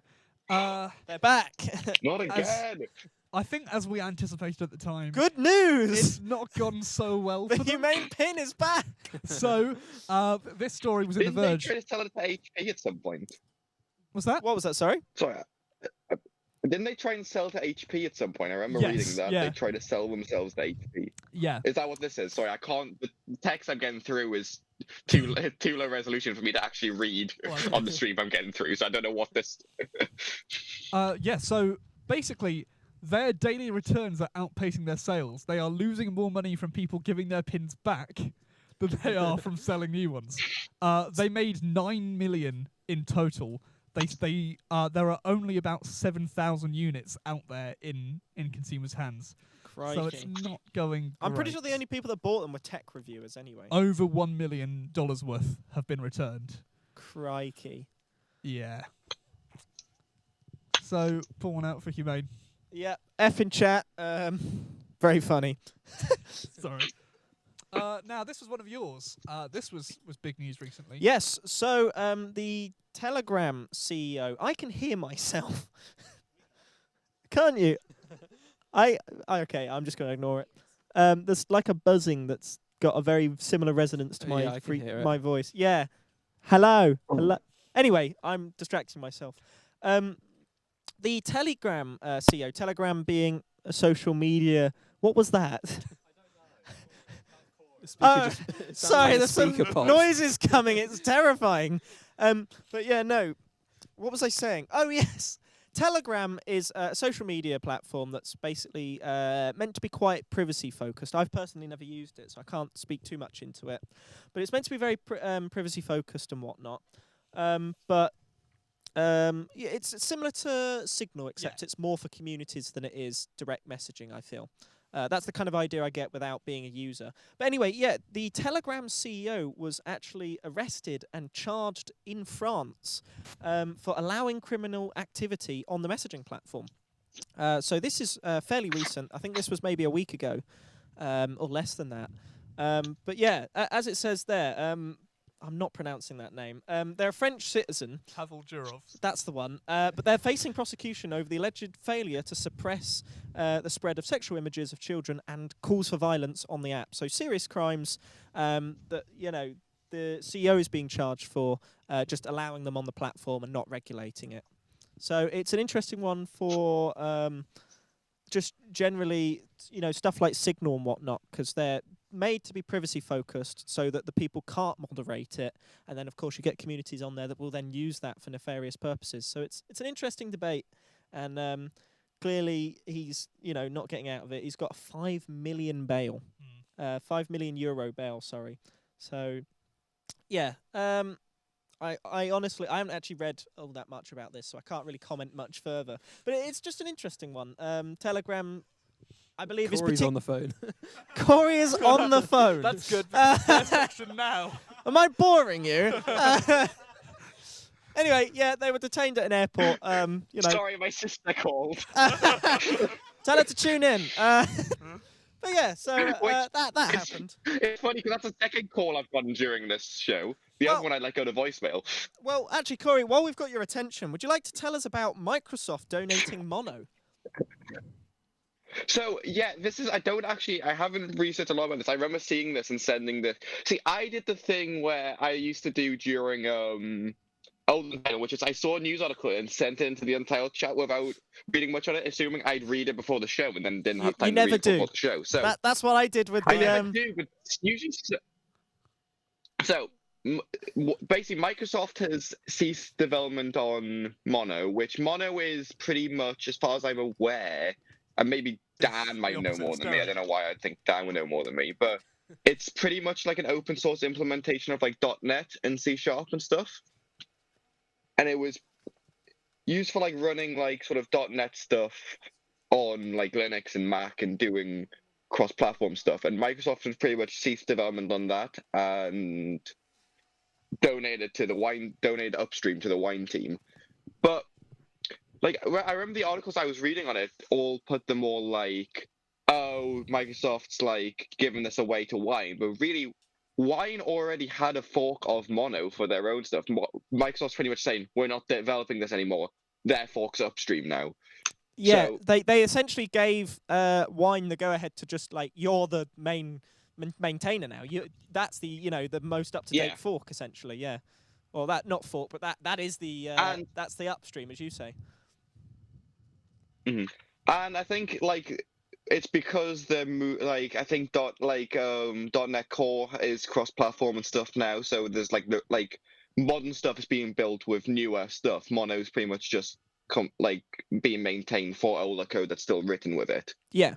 A: They're back.
E: Not
G: As-
E: again.
G: I think, as we anticipated at the time,
A: Good news.
G: it's not gone so well
A: The
G: for them.
A: Humane pin is back.
G: So, this story was in
E: Didn't
G: The
E: they
G: Verge.
E: try to sell it to HP at some point?
G: Was that?
A: What was that? Sorry.
E: Sorry. Didn't they try and sell to HP at some point? I remember
G: Yes,
E: reading that.
G: yeah.
E: They tried to sell themselves to HP.
G: Yeah.
E: Is that what this is? Sorry, I can't. The text I'm getting through is too low resolution for me to actually read
G: Well, okay.
E: on the stream I'm getting through, so I don't know what this.
G: Yeah, so basically, their daily returns are outpacing their sales. They are losing more money from people giving their pins back than they are from selling new ones. They made 9 million in total. There are only about 7,000 units out there in consumers' hands.
A: Crikey.
G: So it's not going
A: I'm pretty
G: great.
A: sure the only people that bought them were tech reviewers anyway.
G: Over $1 million worth have been returned.
A: Crikey.
G: Yeah. So, pour one out for Humane.
A: Yeah. F in chat. Very funny.
G: Sorry. Now, this was one of yours. This was big news recently.
A: Yes. So the Telegram CEO. I can hear myself. Can't you? Okay. I'm just going to ignore it. There's like a buzzing that's got a very similar resonance to
F: Yeah, I can hear it.
A: my voice. Yeah. Hello. Hello. Anyway, I'm distracting myself. The Telegram CEO. Telegram being a social media. What was that?
F: The speaker
A: Oh,
F: just- it sounded
A: sorry,
F: like a
A: there's some
F: speaker pulse.
A: noises coming. It's terrifying. But yeah, no. What was I saying? Oh, yes. Telegram is a social media platform that's basically meant to be quite privacy focused. I've personally never used it, so I can't speak too much into it. But it's meant to be very privacy focused and whatnot. Yeah, it's similar to Signal, except it's more for communities than it is direct messaging, I feel. That's the kind of idea I get without being a user. But anyway, yeah, the Telegram CEO was actually arrested and charged in France for allowing criminal activity on the messaging platform. So this is fairly recent. I think this was maybe a week ago, or less than that. But yeah, as it says there, I'm not pronouncing that name. They're a French citizen.
G: Pavel Durov.
A: That's the one. But they're facing prosecution over the alleged failure to suppress the spread of sexual images of children and calls for violence on the app. So serious crimes that, you know, the CEO is being charged for just allowing them on the platform and not regulating it. So it's an interesting one for just generally, you know, stuff like Signal and whatnot, because they're made to be privacy focused so that the people can't moderate it, and then of course you get communities on there that will then use that for nefarious purposes. So it's an interesting debate, and clearly he's, you know, not getting out of it. He's got a 5 million bail, 5 million euro bail, sorry. So yeah, I honestly, I haven't actually read all that much about this, so I can't really comment much further, but it's just an interesting one. Telegram, I believe,
F: Kory's
A: is
F: on the phone.
A: Kory is on the phone.
G: That's good. Section now.
A: Am I boring you? Anyway, yeah, they were detained at an airport. You know,
E: Sorry, my sister called.
A: tell her to tune in. But yeah, so that happened.
E: It's funny because that's the second call I've gotten during this show. The other one I let go to voicemail.
A: Well, actually, Kory, while we've got your attention, would you like to tell us about Microsoft donating mono?
E: So yeah, this is I haven't researched a lot about this. I remember seeing this and sending this. See, I did the thing where I used to do during Untitled, which is I saw a news article and sent it into the Untitled chat without reading much on it, assuming I'd read it before the show, and then didn't have time
A: You
E: to
A: never
E: read it
A: do.
E: before the show. So
A: That's what I did with
E: I
A: the
E: never do, but usually basically Microsoft has ceased development on Mono, which Mono is pretty much, as far as I'm aware, and maybe Dan might know more than me. I don't know why I think Dan would know more than me, but it's pretty much like an open source implementation of like .NET and C# and stuff. And it was used for like running like sort of .NET stuff on like Linux and Mac and doing cross-platform stuff, and Microsoft has pretty much ceased development on that and donated upstream to the Wine team. But like, I remember the articles I was reading on it all put them all like, oh, Microsoft's like giving this away to Wine, but really, Wine already had a fork of Mono for their own stuff. Microsoft's pretty much saying, we're not developing this anymore. Their fork's upstream now.
A: Yeah,
E: So,
A: they essentially gave Wine the go-ahead to just like, you're the main maintainer now. That's the the most up-to-date
E: Yeah.
A: fork essentially. Yeah, well that not fork, but that is the
E: And-
A: that's the upstream, as you say.
E: and I think like it's because like I think .NET Core is cross-platform and stuff now, so there's like modern stuff is being built with newer stuff. Mono's pretty much just being maintained for older code that's still written with it.
A: Yeah.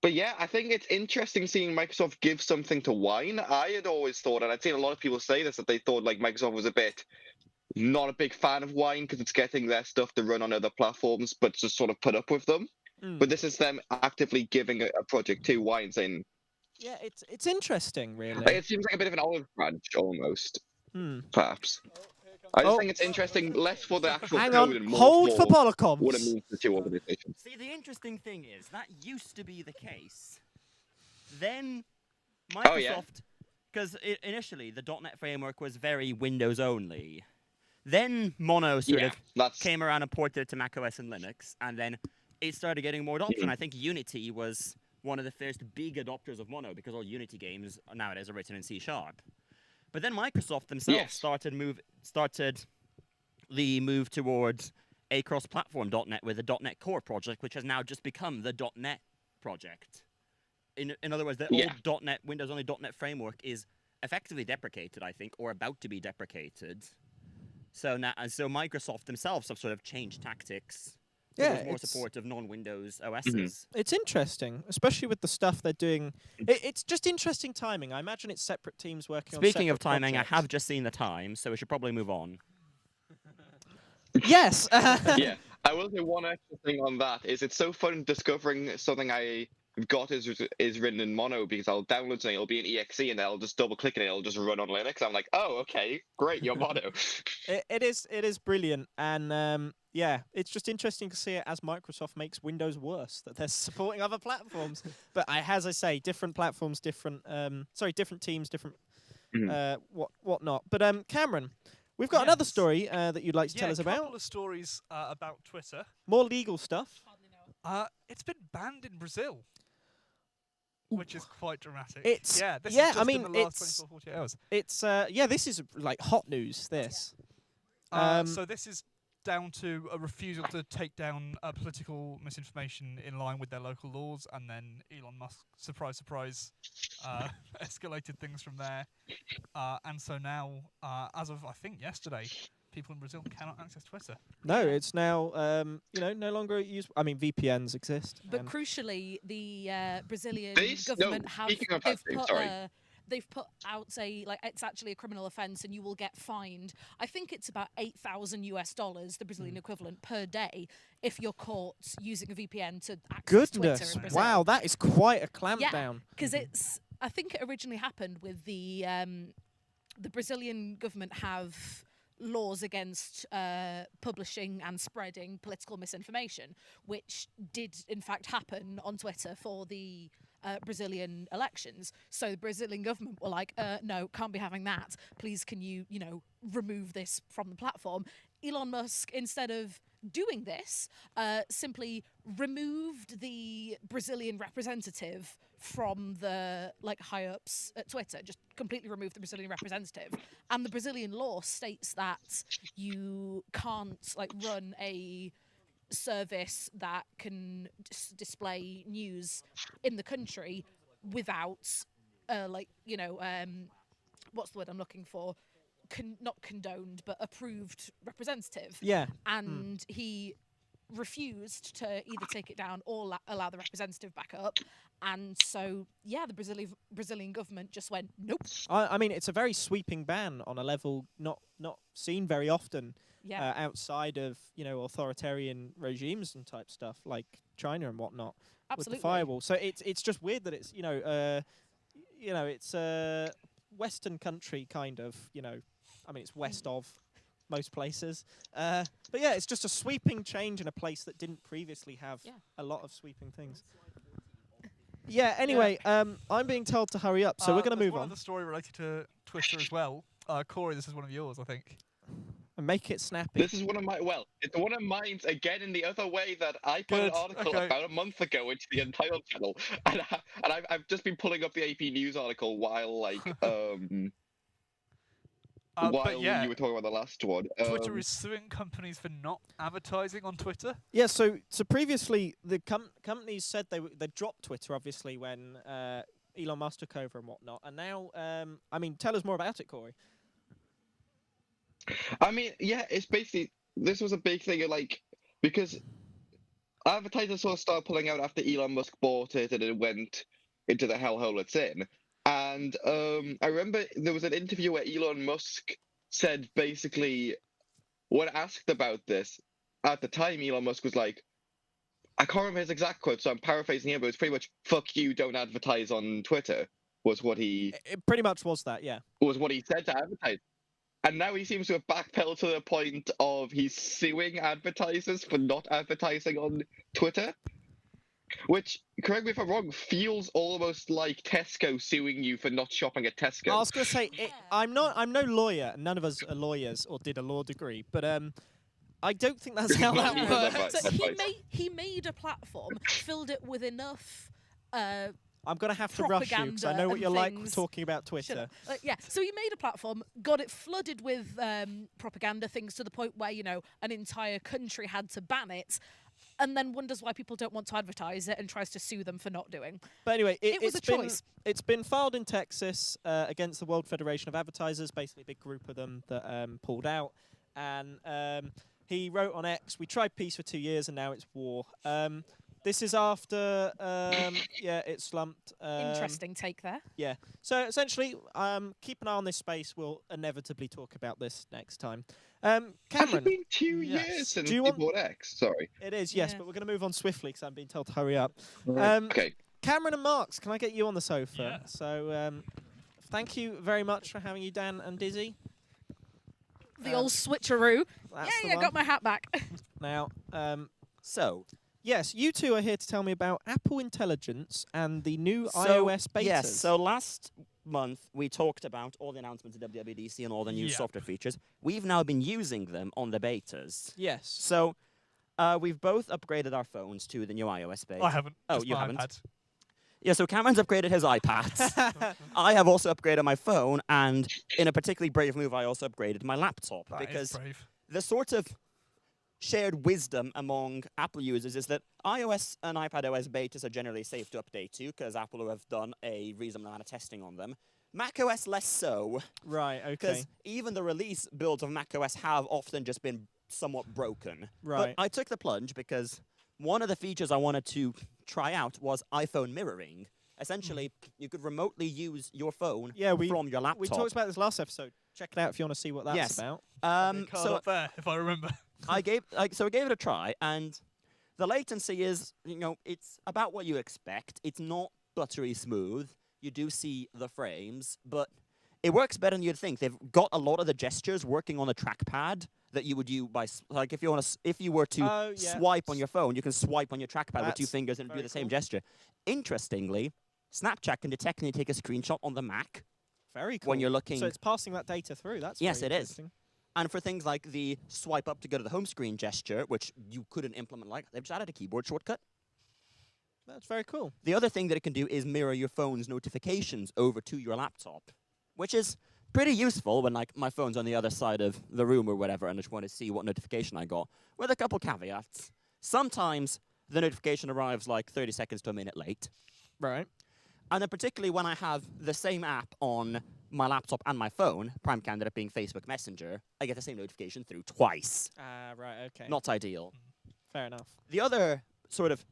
E: But yeah, I think it's interesting seeing Microsoft give something to Wine. I had always thought, and I'd seen a lot of people say this, that they thought like Microsoft was not a big fan of Wine because it's getting their stuff to run on other platforms, but just sort of put up with them. But this is them actively giving a project to Wine, saying,
A: yeah, it's interesting, really.
E: it seems like a bit of an olive branch almost, perhaps. I just think it's interesting, less for the actual
A: Hang
E: code
A: on,
E: and more
A: hold for
E: what it
A: Bollocks.
E: means to two organizations.
C: See, the interesting thing is that used to be the case. Then Microsoft,
E: Oh, yeah?
C: because initially the .NET framework was very Windows only. Then Mono sort of came around and ported it to macOS and Linux, and then it started getting more adoption. I think Unity was one of the first big adopters of Mono because all Unity games nowadays are written in C#. But then Microsoft themselves started the move towards a cross-platform .NET with the .NET Core project, which has now just become the .NET project. In other words, the old .NET, Windows-only .NET framework is effectively deprecated, I think, or about to be deprecated. So Microsoft themselves have sort of changed tactics.
A: Yeah,
C: more support of non-Windows OSs.
A: It's interesting, especially with the stuff they're doing. It's just interesting timing. I imagine it's separate teams working on
C: Speaking of
A: separate
C: timing,
A: projects.
C: I have just seen the time, so we should probably move on.
A: Yes.
E: Yeah, I will say one extra thing on that is it's so fun discovering something I got is written in Mono, because I'll download something, it'll be an exe, and then I'll just double click it and it'll just run on Linux. I'm like, oh, okay, great, you're Mono.
A: It is brilliant, and yeah, it's just interesting to see it as Microsoft makes Windows worse, that they're supporting other platforms. But as I say, different platforms, different teams, different whatnot. But Cameron, we've got another story that you'd like to tell us
G: a
A: about.
G: couple of stories about Twitter.
A: More legal stuff.
G: It's been banned in Brazil, which is quite dramatic.
A: It's
G: this is just
A: I mean,
G: in the last 24, 48 hours.
A: It's this is like hot news. This.
G: So this is down to a refusal to take down political misinformation in line with their local laws, and then Elon Musk, surprise, surprise, escalated things from there. And so now, as of I think yesterday, people in Brazil cannot access Twitter.
A: No, it's now no longer used. I mean, VPNs exist.
B: But crucially, the Brazilian
E: They've
B: government they've put out it's actually a criminal offence, and you will get fined. I think it's about $8,000 the Brazilian equivalent per day if you're caught using a VPN to access Twitter in Brazil.
A: Wow, that is quite a clampdown.
B: Because I think it originally happened with the Brazilian government have laws against publishing and spreading political misinformation, which did in fact happen on Twitter for the Brazilian elections. So the Brazilian government were like, no, can't be having that. Please, can you, remove this from the platform? Elon Musk, instead of doing this, simply removed the Brazilian representative from the high ups at Twitter, just completely removed the Brazilian representative. And the Brazilian law states that you can't run a service that can display news in the country without what's the word I'm looking for? Not condoned, but approved representative.
A: Yeah.
B: And he refused to either take it down or allow the representative back up. And so, yeah, the Brazilian government just went, nope.
A: I mean, it's a very sweeping ban on a level not seen very often outside of, authoritarian regimes and type stuff like China and whatnot.
B: Absolutely.
A: With the firewall. So it's just weird that it's, it's a Western country kind of, I mean, it's west of most places. But yeah, it's just a sweeping change in a place that didn't previously have a lot of sweeping things. Yeah, anyway, I'm being told to hurry up, so we're going to move on.
G: One other story related to Twitter as well. Kory, this is one of yours, I think.
A: And make it snappy.
E: This is one of it's one of mine, again, in the other way that I put an article about a month ago into the Untitled channel, and I've just been pulling up the AP News article while, while you were talking about the last one.
G: Twitter is suing companies for not advertising on Twitter.
A: Yeah, so previously the companies said they dropped Twitter, obviously, when Elon Musk took over and whatnot, and now, I mean, tell us more about it, Kory.
E: I mean, yeah, it's basically, this was a big thing, because advertisers sort of started pulling out after Elon Musk bought it and it went into the hellhole it's in. And I remember there was an interview where Elon Musk said, basically, when asked about this, at the time Elon Musk was like, I can't remember his exact quote, so I'm paraphrasing here, but it's pretty much, fuck you, don't advertise on Twitter, was what he...
A: It pretty much was that, yeah.
E: Was what he said to advertise. And now he seems to have backpedaled to the point of he's suing advertisers for not advertising on Twitter. Which, correct me if I'm wrong, feels almost like Tesco suing you for not shopping at Tesco.
A: I was going to say, I'm no lawyer, none of us are lawyers or did a law degree, but I don't think that's how that works.
B: So he made a platform, filled it with enough...
A: I'm going to have to rush you because I know what you're like talking about Twitter.
B: So he made a platform, got it flooded with propaganda things to the point where, an entire country had to ban it, and then wonders why people don't want to advertise it and tries to sue them for not doing.
A: But anyway,
B: it's a choice.
A: It's been filed in Texas against the World Federation of Advertisers, basically a big group of them that pulled out. And he wrote on X, we tried peace for 2 years and now it's war. This is after, it slumped.
B: Interesting take there.
A: Yeah. So essentially, keep an eye on this space. We'll inevitably talk about this next time. Cameron.
E: Has it been 2 years since you bought X? Sorry.
A: It is, yes, but we're going to move on swiftly because I'm being told to hurry up.
E: Okay.
A: Cameron and Marks, can I get you on the sofa?
G: Yeah.
A: So thank you very much for having you, Dan and Dizzy.
B: The old switcheroo.
A: I
B: got my hat back.
A: Now,
C: So,
A: yes, you two are here to tell me about Apple Intelligence and the new iOS betas.
C: Yes, so last month we talked about all the announcements of WWDC and all the new software features. We've now been using them on the betas.
A: Yes.
C: So we've both upgraded our phones to the new iOS beta.
G: I haven't.
C: Oh,
G: Just
C: you
G: my
C: haven't?
G: iPad.
C: Yeah, so Cameron's upgraded his iPad. I have also upgraded my phone, and in a particularly brave move, I also upgraded my laptop.
G: That
C: because
G: is brave.
C: the sort of shared wisdom among Apple users is that iOS and iPadOS betas are generally safe to update to because Apple have done a reasonable amount of testing on them. macOS less so.
A: Right, okay.
C: Because even the release builds of macOS have often just been somewhat broken.
A: Right.
C: But I took the plunge because one of the features I wanted to try out was iPhone mirroring. Essentially, you could remotely use your phone from your laptop.
A: We talked about this last episode. Check it out if you want to see what that's about.
G: So up there, if I remember.
C: I gave it a try, and the latency is, it's about what you expect. It's not buttery smooth. You do see the frames, but it works better than you'd think. They've got a lot of the gestures working on the trackpad that you would use by, like, if you were to swipe on your phone, you can swipe on your trackpad with 2 fingers and do the same gesture. Interestingly, Snapchat can detect and take a screenshot on the Mac.
A: Very cool.
C: When you're looking.
A: So it's passing that data through. That's
C: yes, it
A: is.
C: And for things like the swipe up to go to the home screen gesture, which you couldn't implement they've just added a keyboard shortcut.
A: That's very cool.
C: The other thing that it can do is mirror your phone's notifications over to your laptop, which is pretty useful when my phone's on the other side of the room or whatever and I just want to see what notification I got, with a couple caveats. Sometimes the notification arrives 30 seconds to a minute late.
A: Right.
C: And then particularly when I have the same app on my laptop and my phone, prime candidate being Facebook Messenger, I get the same notification through twice.
A: Right, okay.
C: Not ideal.
A: Fair enough.
C: The other sort of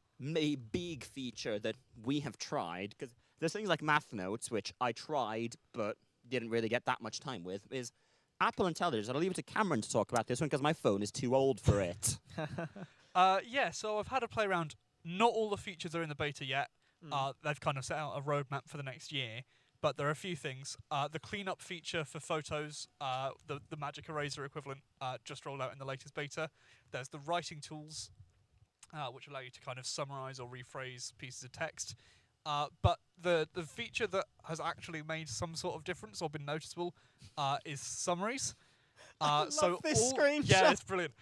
C: big feature that we have tried, because there's things like math notes, which I tried but didn't really get that much time with, is Apple Intelligence. I'll leave it to Cameron to talk about this one because my phone is too old for it.
G: Yeah, so I've had a play around. Not all the features are in the beta yet. They've kind of set out a roadmap for the next year, but there are a few things. The cleanup feature for photos, the Magic Eraser equivalent, just rolled out in the latest beta. There's the writing tools, which allow you to kind of summarize or rephrase pieces of text. But the feature that has actually made some sort of difference or been noticeable is summaries.
A: I love this screenshot.
G: Yeah, it's brilliant.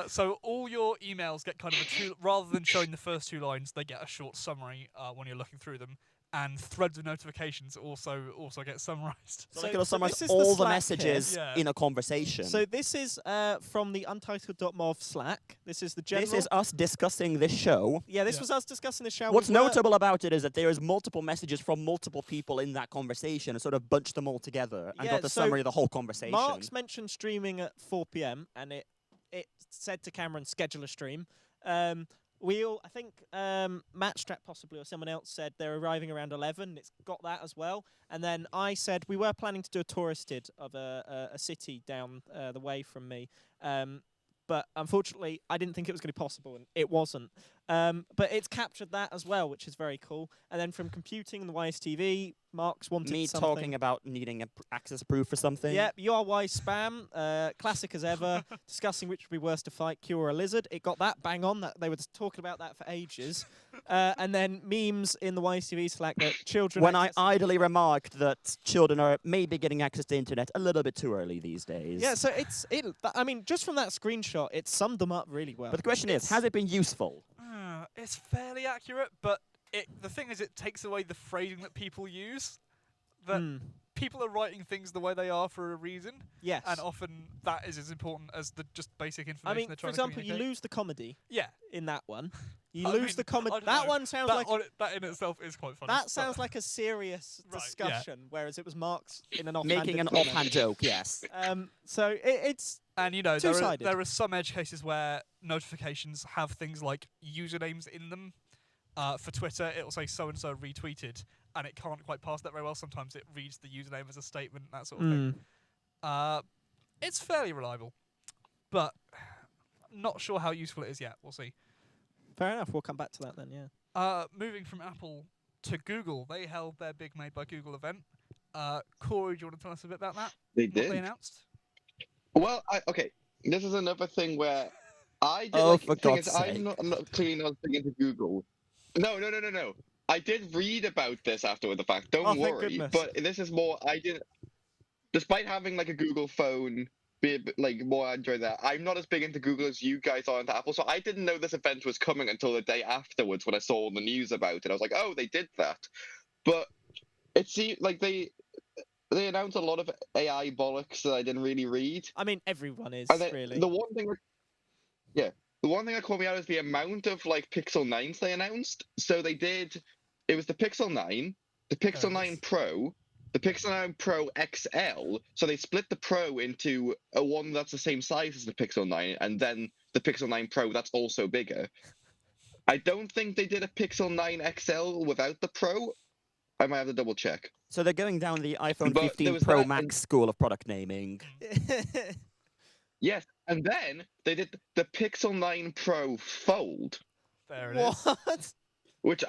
G: So all your emails get kind of rather than showing the first 2 lines, they get a short summary when you're looking through them. And threads of notifications also get summarized.
C: So it'll summarize
A: this is
C: all the
A: Slack
C: messages
G: here.
C: in a conversation.
A: So this is from the Untitled.mov Slack. This is the general.
C: This is us discussing this show.
A: Yeah, this was us discussing the show.
C: What's
A: We were-
C: notable about it is that there is multiple messages from multiple people in that conversation and sort of bunched them all together and
A: Yeah,
C: got the
A: so
C: summary of the whole conversation.
A: Marks mentioned streaming at 4 p.m. and it said to Cameron, schedule a stream. I think Matchstrap possibly or someone else said they're arriving around 11. It's got that as well. And then I said we were planning to do a touristed of a city down the way from me. But unfortunately, I didn't think it was going to be possible, and it wasn't. But it's captured that as well, which is very cool. And then from computing and the YSTV, Marks wanted
C: Me
A: something.
C: talking about needing access proof for something.
A: Yep, URY spam, classic as ever. Discussing which would be worse to fight, Q or a lizard. It got that bang on. That they were talking about that for ages. And then memes in the YSTV Slack that children.
C: When I idly remarked that children are maybe getting access to internet a little bit too early these days.
A: Yeah, so I mean, just from that screenshot, it summed them up really well.
C: But the question is, has it been useful?
G: It's fairly accurate, but the thing is, it takes away the phrasing that people use. That people are writing things the way they are for a reason.
A: Yes.
G: And often that is as important as the just basic information
A: I mean,
G: they're
A: for
G: trying
A: example,
G: to
A: you
G: communicate.
A: lose the comedy.
G: Yeah.
A: In that one, you
G: I
A: lose
G: mean,
A: the comedy.
G: I don't
A: That
G: know.
A: one sounds
G: That in itself is quite funny.
A: that sounds like a serious
G: Right,
A: discussion, whereas it was Marks in an offhand.
C: Making an offhand joke, yes.
A: So it's
G: And there
A: two-sided.
G: are some edge cases where notifications have things like usernames in them. For Twitter, it'll say so and so retweeted, and it can't quite pass that very well. Sometimes it reads the username as a statement, that sort of thing. It's fairly reliable, but not sure how useful it is yet. We'll see.
A: fair enough. We'll come back to that then. Yeah.
G: Moving from Apple to Google, they held their Big Made by Google event. Kory, do you want to tell us a bit about that?
E: They
G: What
E: did.
G: they announced?
E: Well, okay. This is another thing where I did.
C: Oh,
E: like,
C: for
E: thing is,
C: God's sake.
E: I'm not clearly not big into Google. No. I did read about this after the fact. Don't
A: Oh, thank
E: worry.
A: goodness.
E: But this is more. I didn't. Despite having like a Google phone, be a bit, like more Android that I'm not as big into Google as you guys are into Apple. So I didn't know this event was coming until the day afterwards when I saw the news about it. I was like, oh, they did that. But it seemed like they announced a lot of AI bollocks that I didn't really read.
A: I mean, everyone is
E: And then
A: really.
E: the one thing that caught me out is the amount of like Pixel 9s they announced. So they did. It was the Pixel 9, the Pixel 9 Pro, the Pixel 9 Pro XL. So they split the Pro into a one that's the same size as the Pixel 9, and then the Pixel 9 Pro that's also bigger. I don't think they did a Pixel 9 XL without the Pro. I might have to double check.
C: So they're going down the iPhone
E: But there
C: 15
E: was
C: Pro
E: that,
C: Max
E: and-
C: school of product naming.
E: Yes, and then they did the Pixel 9 Pro Fold,
G: There it is.
A: what?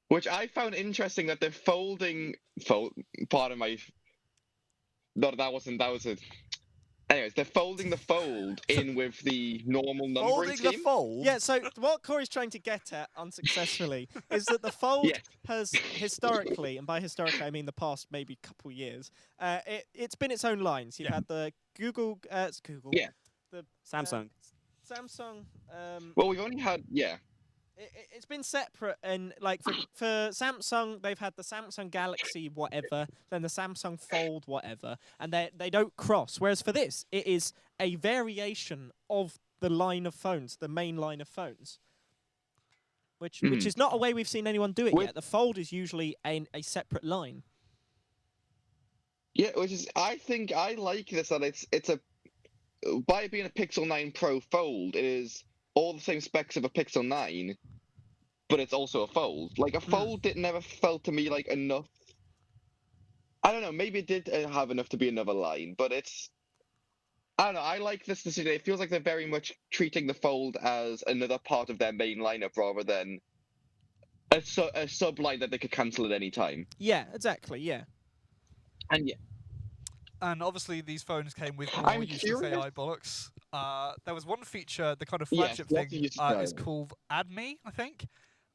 E: which I found interesting that they're folding. Part of my. No, that was it. Anyways, they're folding the fold in with the normal numbering
C: Folding the
E: scheme.
C: fold?
A: Yeah, so what Corey's trying to get at, unsuccessfully, is that the Fold
E: Yes.
A: has historically, and by historically I mean the past maybe couple years, it's been its own lines. You've
G: Yeah.
A: had the Google, it's Google.
E: Yeah.
A: The
C: Samsung.
A: Samsung.
E: Well, we've only had
A: It's been separate, and like for Samsung, they've had the Samsung Galaxy whatever, then the Samsung Fold whatever, and they don't cross. Whereas for this, it is a variation of the line of phones, the main line of phones, which is not a way we've seen anyone do it
E: With-
A: yet. The Fold is usually a separate line.
E: Yeah, which is I think I like this that it's a by it being a Pixel 9 Pro Fold, it is all the same specs of a Pixel 9, but it's also a fold. Like a fold, it never felt to me like enough. I don't know. Maybe it did have enough to be another line, but it's. I don't know. I like this decision. It feels like they're very much treating the fold as another part of their main lineup rather than a sub line that they could cancel at any time.
A: Yeah, exactly. Yeah.
E: And yeah.
G: And obviously, these phones came with more
E: I'm
G: useless
E: curious.
G: AI bollocks. There was one feature, the kind of
E: Yes,
G: flagship
E: lots of
G: thing,
E: useless AI.
G: is called Add Me, I think.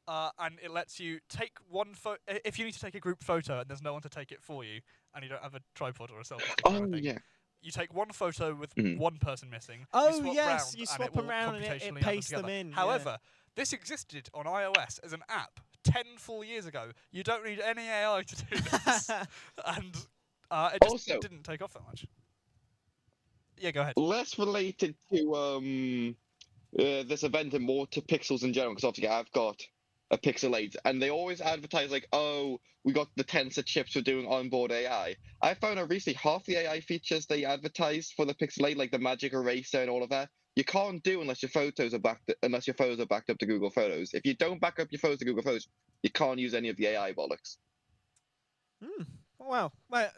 G: And it lets you take one photo. If you need to take a group photo and there's no one to take it for you, and you don't have a tripod or a selfie stick or
E: Oh
G: anything,
E: yeah.
G: you take one photo with one person missing.
A: Oh,
G: you swap
A: yes,
G: round,
A: you
G: and
A: swap
G: it will
A: around and it
G: computationally add
A: pastes them
G: together.
A: in, yeah.
G: However, this existed on iOS as an app 10 full years ago. You don't need any AI to do this, and it just
E: Also-
G: didn't take off that much. Yeah, go ahead.
E: Less related to this event and more to Pixels in general, because obviously I've got a Pixel 8, and they always advertise like, oh, we got the Tensor chips for doing onboard AI. I found out recently half the AI features they advertised for the Pixel 8, like the Magic Eraser and all of that, you can't do unless your photos are backed up to Google Photos. If you don't back up your photos to Google Photos, you can't use any of the AI bollocks.
A: Wow. Well,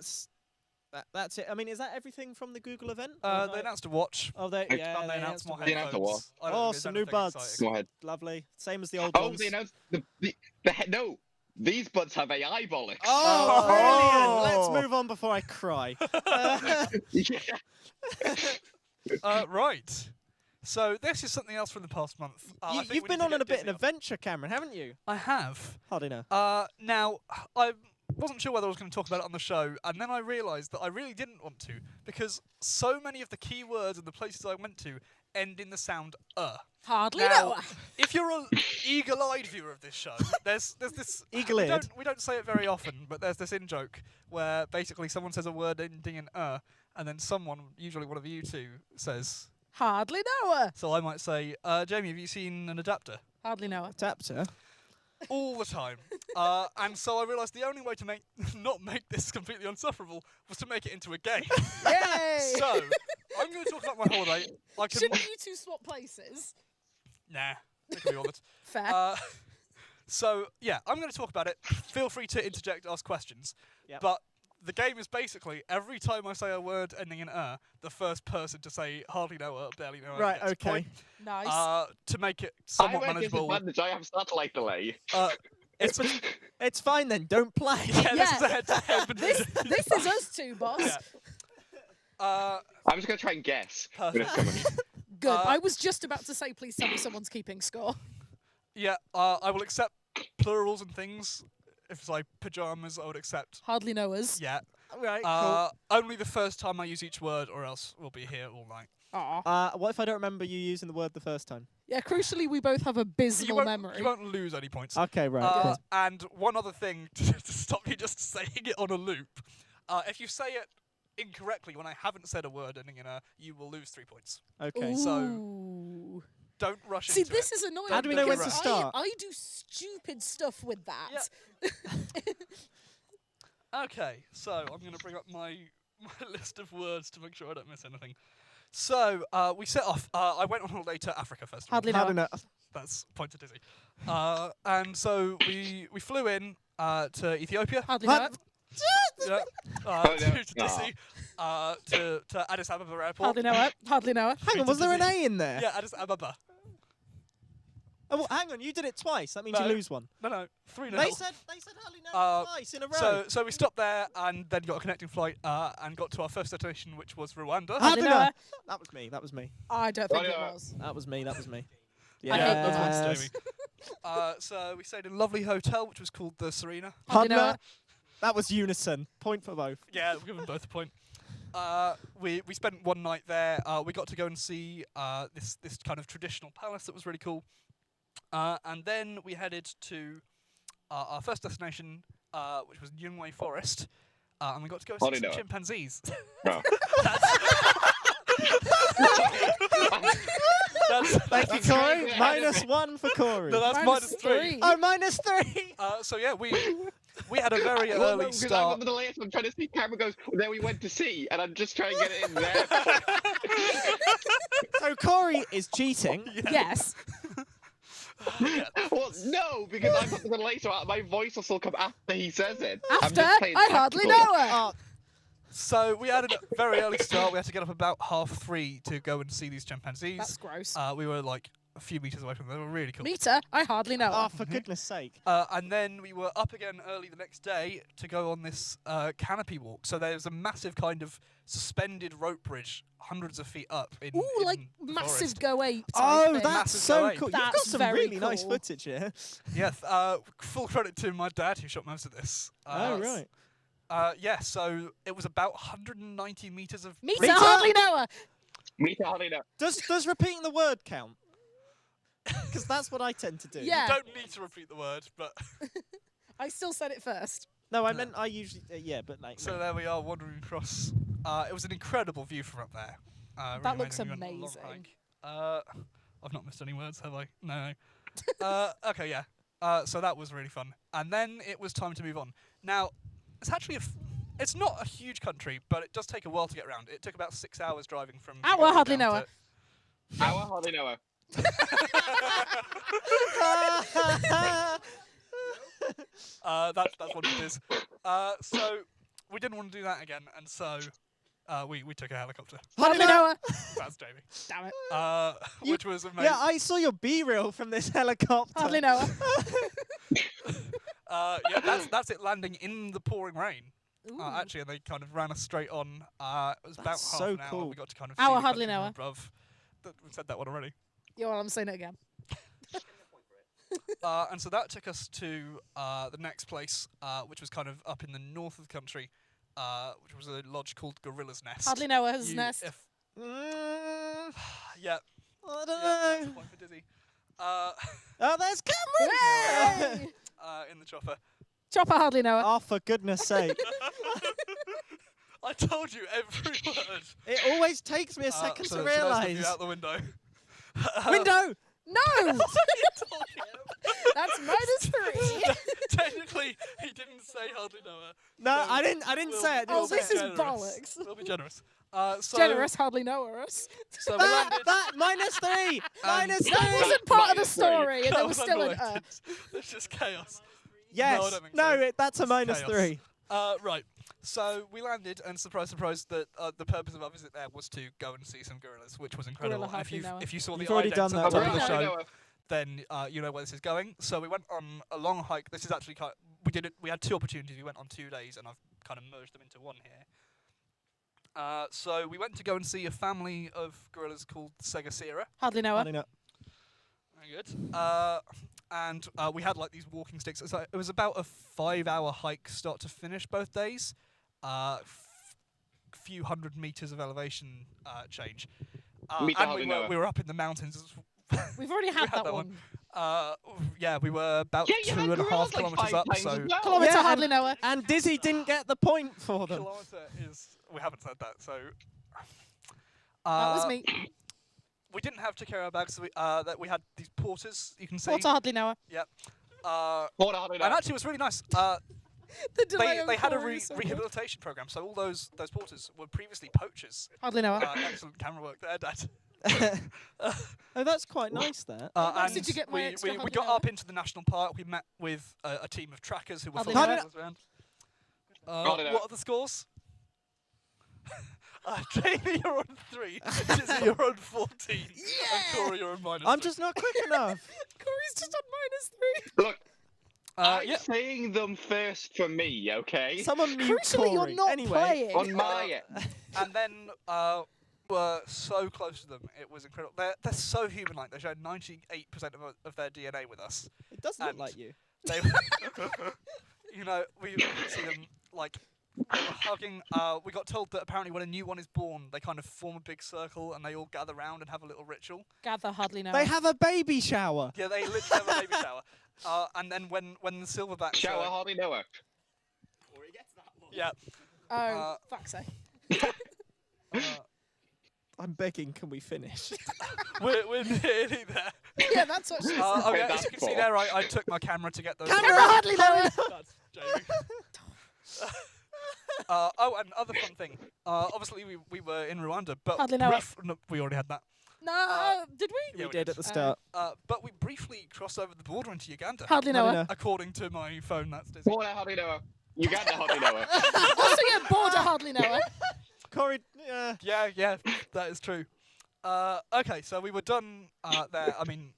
A: that's it. I mean, is that everything from the Google event?
G: They announced a watch.
A: Oh, they
E: I-
A: yeah,
G: And
A: they
G: they announced more
E: They announced a
G: headphones. I don't
A: Oh,
G: think there's
A: some new
G: anything
A: buds.
G: exciting.
E: Go ahead.
A: Lovely. Same as the old
E: Oh,
A: ones.
E: they announced these buds have AI bollocks.
A: Oh,
G: Oh.
A: brilliant! Let's move on before I cry.
E: Yeah.
G: Right. So this is something else from the past month. I think
A: You've
G: we
A: been
G: need to
A: on
G: get
A: a bit
G: Dizzy
A: of an adventure, Cameron, haven't you?
G: I have.
A: Hardly know.
G: Now, I wasn't sure whether I was going to talk about it on the show, and then I realised that I really didn't want to, because so many of the keywords and the places I went to end in the sound
B: Hardly
G: Now,
B: know.
G: if you're an eagle-eyed viewer of this show, there's this.
A: Eagle-eared.
G: We don't say it very often, but there's this in-joke where basically someone says a word ending in and then someone, usually one of you two, says.
B: Hardly know.
G: So I might say, Jamie, have you seen an adapter?
B: Hardly know.
A: Adapter.
G: All the time. And so I realised the only way to not make this completely insufferable was to make it into a game.
B: Yay!
G: So I'm going to talk about my holiday. I can.
B: Shouldn't you two swap places?
G: Nah, it can be honest.
B: Fair.
G: So yeah, I'm going to talk about it. Feel free to interject, ask questions.
A: Yep.
G: But the game is basically every time I say a word ending in the first person to say hardly know or barely know
A: Right,
G: gets a
A: okay.
G: point.
B: Nice.
G: To make it
E: I
G: somewhat
E: wear
G: manageable.
E: disadvantage. I have satellite delay.
G: It's
A: It's fine then, don't play.
G: yeah, this is
B: Yeah.
G: a head-to-head.
B: this is us two, boss.
G: Yeah.
E: I'm just gonna try and guess. when it's coming.
B: Good. I was just about to say, please tell me someone's keeping score.
G: Yeah, I will accept plurals and things. If it's like pajamas, I would accept.
B: Hardly knowers.
G: Yeah.
A: Right, cool.
G: Only the first time I use each word, or else we'll be here all night.
B: Aw.
A: What if I don't remember you using the word the first time?
B: Yeah, crucially, we both have abysmal memory.
G: You won't lose any points.
A: Okay, right. Cool.
G: And one other thing to stop you just saying it on a loop. If you say it incorrectly when I haven't said a word ending in you will lose 3 points.
A: Okay.
B: Ooh.
G: Don't rush
B: See,
G: into
B: this
G: it.
B: is annoying.
A: How do we know when
B: because
A: to start?
B: I do stupid stuff with that.
G: Okay, so I'm going to bring up my list of words to make sure I don't miss anything. So, we set off. I went on holiday to Africa first of all.
B: Hardly
A: How
B: know.
A: do know?
G: That's point to Dizzy. And so we flew in to Ethiopia.
B: Hardly know.
A: Huh?
G: Yeah.
E: Oh, no.
G: To Dizzy. To Addis Ababa airport.
B: Hardly know it. Hardly know it.
A: Hang on, was there an A in there?
G: Yeah, Addis Ababa.
A: Oh, well, hang on, you did it twice. That means
G: No.
A: you lose one.
G: No, 3-0.
A: They said hardly know twice in a row.
G: So we stopped there and then got a connecting flight and got to our first destination, which was Rwanda.
B: Hardly know it.
A: That was me. That was me.
B: I don't think
E: Hardly
B: it
E: know it.
B: was.
A: That was me. That was me.
B: I hate those
G: that's
B: ones.
G: Jamie. So we stayed in a lovely hotel, which was called the Serena.
B: Hardly know
A: Hardly-
B: it.
A: That was unison. Point for both.
G: Yeah, we'll give them both a point. We spent one night there. We got to go and see this kind of traditional palace that was really cool. And then we headed to our first destination, which was Nyungwe Forest. And we got to go
E: Hardly
G: see some
E: know it.
G: chimpanzees.
E: No.
A: Thank you, Kory. -1 for Kory.
G: No, that's
B: Minus
G: -3.
A: Oh, -3.
G: So yeah, we had a very
E: Well, no,
G: early
E: because I'm
G: start.
E: on the delay, so I'm trying to see. Camera goes. Then we went to see, and I'm just trying to get it in there.
A: So Kory is cheating.
B: Yes.
E: Well, no, because I'm not the later. My voice will still come after he says it. I'm
B: After,
E: just playing
B: I hardly
E: tactical.
B: know her.
A: Oh,
G: So we had a very early start. We had to get up about 3:30 to go and see these chimpanzees.
B: That's gross.
G: We were like a few meters away from them. They were really cool.
B: Meter, I hardly know her.
A: for goodness sake.
G: And then we were up again early the next day to go on this canopy walk. So there's a massive kind of suspended rope bridge, hundreds of feet up in
B: Ooh, like
G: in the
B: massive
G: forest.
B: go ape.
A: Oh,
B: thing.
A: that's
G: Massive
A: so
G: going.
A: cool. You've got
B: That's
A: some
B: very
A: really nice
B: cool.
A: footage here.
G: Yes, full credit to my dad who shot most of this.
A: Oh, right.
G: Yeah, so it was about 190 meters of
B: Meter,
A: Meter?
B: hardly know her.
E: Me hardly know.
A: Does repeating the word count? Because that's what I tend to do.
B: Yeah.
G: You don't need to repeat the word, but
B: I still said it first.
A: No, I meant I usually. Yeah, but like.
G: so there we are wandering across. It was an incredible view from up there. Really
B: That looks
G: amazing. We went on a long
B: amazing.
G: hike. I've not missed any words, have I? No. Okay, yeah. So that was really fun, and then it was time to move on. Now, it's actually it's not a huge country, but it does take a while to get around. It took about 6 hours driving from.
B: Hour,
G: Uganda
B: hardly
G: down
B: know
G: to-
B: her.
E: I hardly know her.
G: That's what it is. So we didn't want to do that again, and so we took a helicopter.
B: Hardly know her.
G: That's Jamie.
B: Damn it.
G: Which was amazing.
A: Yeah, I saw your BeReal from this helicopter.
B: Hardly know her.
G: Yeah, that's it landing in the pouring rain.
B: Ooh.
G: Actually, and they kind of ran us straight on. It was about
A: That's
G: half
A: so
G: an hour.
A: cool.
G: We got to kind of
B: Hour,
G: see the
B: hardly
G: country
B: know
G: from above. We said that one already.
B: Yeah, well, I'm saying it again.
G: And so that took us to the next place, which was kind of up in the north of the country, which was a lodge called Gorilla's Nest.
B: Hardly know her's
G: You-
B: nest.
G: Yeah.
A: I don't
G: That's a
A: know.
G: point for Dizzy.
A: Oh, there's Cameron.
B: Hey!
G: In the chopper.
B: Chopper, hardly know her.
A: Oh, for goodness sake!
G: I told you every word.
A: It always takes me a second
G: so
A: to
G: that's the
A: realise.
G: view out the window.
A: Window.
B: No! That's -3.
G: Technically, he didn't say hardly know her.
A: No,
G: So
A: I didn't
G: we'll-
A: say it. I didn't
B: Oh,
A: say
B: this
A: it.
B: is
G: generous.
B: bollocks.
G: We'll be generous. So,
B: Generous, hardly know her.
G: So we landed.
A: That -3. -3.
B: That wasn't part of the
E: -3.
B: story, and
G: That
B: there was still an
G: unrelated. There's just chaos.
A: Yes.
G: No, I don't think
A: No,
G: so.
A: that's a
G: It's
A: -3.
G: Right. So we landed, and surprise, surprise, that the purpose of our visit there was to go and see some gorillas, which was incredible.
B: Gorilla
G: And
B: hardly know her.
G: if you saw
A: You've
G: the
A: already
G: idents
A: done
G: at the
A: that
G: top of the
E: Hardly
G: show,
E: know her.
G: then you know where this is going. So we went on a long hike. This is actually we did it. We had 2 opportunities. We went on 2 days, and I've kind of merged them into one here. So we went to go and see a family of gorillas called Segacera.
B: Hardly know
A: I
B: her.
A: don't know.
G: Very good. And we had like these walking sticks. So it was about a 5-hour hike, start to finish, both days. Few hundred meters of elevation change.
E: Meter
G: And
E: hardly
G: we
E: know
G: were,
E: her.
G: we were up in the mountains.
B: We've already had
G: had
B: that
G: that
B: one.
G: Yeah, we were about
E: Yeah, you had
G: 2.5
E: gorillas like
G: kilometers
E: 5
G: up.
E: times
G: So
E: as well.
B: Kilometre,
A: Yeah,
B: hardly know her.
A: And Dizzy didn't get the point for them.
G: kilometer is. We haven't said that. So
B: That was me.
G: we didn't have to carry our bags. So that we had these porters. You can see.
B: Porter, hardly know her.
E: Hardly know
G: And
E: her.
G: actually, it was really nice.
B: The delay
G: They
B: on
G: had a
B: Kory is so good.
G: rehabilitation program, so all those porters were previously poachers.
B: Hardly know her.
G: Excellent camera work there, Dad.
A: Oh, that's quite nice. That.
B: Where did
G: And
B: you get my
G: we,
B: extra
G: we
B: hardly
G: got
B: know
G: up
B: her?
G: into the national park. We met with a team of trackers who were
B: Hardly
G: following
A: know
G: us around.
E: Hardly know
G: What are the scores? Jamie, you're on 3. Dizzy, you're on 14. And Kory, you're on -3.
A: I'm just not quick enough.
B: Kory's just on -3.
E: Look,
G: Yeah.
E: I'm saying them first for me, okay?
A: Someone mute
B: Crucially, you're
A: Kory.
B: not
A: Anyway.
B: playing.
E: On my
G: And then were so close to them. It was incredible. They're so human-like. They shared 98% of their DNA with us.
A: It does look
G: And-
A: like you.
G: They, you know, we see them like hugging. We got told that apparently when a new one is born, they kind of form a big circle and they all gather round and have a little ritual.
B: Gather, hardly know
A: They
B: her.
A: have a baby shower.
G: Yeah, they literally have a baby shower. And then when the silverbacks,
E: shower, hardly know her.
G: yeah,
B: Oh, fuck's sake.
A: I'm begging, can we finish?
G: we're nearly there.
B: Yeah, that's what she said.
G: Oh
E: Okay,
G: yeah, as
E: that's
G: you can see
E: cool.
G: there, I took my camera to get those.
B: Camera, hardly know her.
G: That's Jamie. Oh, and other fun thing. Obviously, we were in Rwanda, but
B: Hardly know it.
G: no, we already had that.
B: No, did we?
G: Yeah,
A: We did at the start.
G: But we briefly crossed over the border into Uganda.
B: Hardly know
A: Hardly
B: her.
A: know.
G: According to my phone, that's Dizzy.
E: Border hardly know her. Uganda hardly know her.
B: Also, yeah, border hardly know her.
A: Kory,
G: Yeah, that is true. Okay, so we were done there. I mean,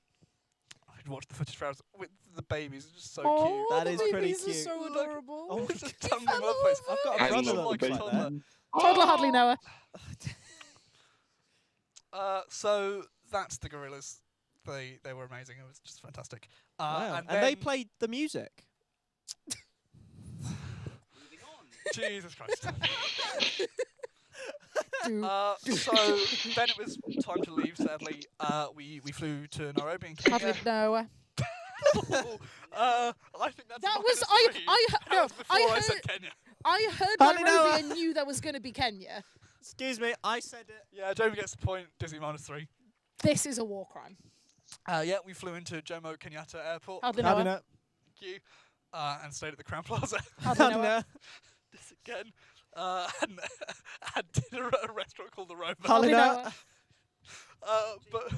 G: I watched the footage for hours with the babies. It's just so cute.
A: That
B: the
A: is pretty
B: babies are
A: cute.
B: so
G: Look.
B: adorable.
A: Oh,
G: It's just tumbling all over the place.
A: I've got
E: I
A: a brother
E: love
A: that
E: the
A: looks like
E: baby.
A: that.
B: Toddler hardly know her.
G: So that's the gorillas. They were amazing. It was just fantastic.
A: Wow.
G: And
A: And they
G: then-
A: played the music.
G: Jesus Christ.
B: Do.
G: So then it was time to leave. Sadly, we flew to Nairobi in Kenya.
B: Hardly know her.
G: I think that's
B: That was
G: -3.
B: I
G: That
B: no
G: was before
B: I
G: I said
B: heard
G: Kenya.
B: I heard
A: Hardly know
B: Nairobi
A: her.
B: and knew there was going to be Kenya.
A: Excuse me, I said it.
G: Yeah, Jamie gets the point. Dizzy -3.
B: This is a war crime.
G: Yeah, we flew into Jomo Kenyatta Airport.
B: Hardly know
A: Hardly
B: her.
A: know.
G: Thank you. And stayed at the Crown Plaza.
B: Hardly know
A: Hardly
B: her.
A: know.
G: This again. And dinner at a restaurant called the Rover.
A: Hardly
B: Hardly
A: know.
B: know her.
G: But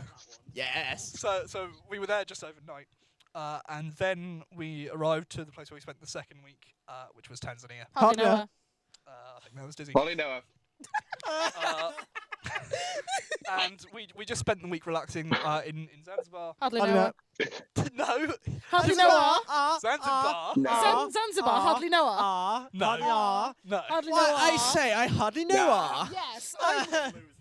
A: Yes.
G: so we were there just overnight. And then we arrived to the place where we spent the second week, which was Tanzania.
B: Hardly know
A: Hardly
B: her.
G: I think that was Dizzy.
E: Hardly know her.
G: And we just spent the week relaxing in Zanzibar.
B: Hardly
A: Hardly
B: know
A: know.
B: her.
G: No,
B: Hardly know her.
G: Zanzibar.
E: No.
B: Zanzibar. Hardly know her.
G: No.
A: Hardly know.
G: No.
B: Hardly know
A: Well,
B: her.
A: I say I hardly know
E: Nah.
A: her.
B: Yes. No,
G: Yeah,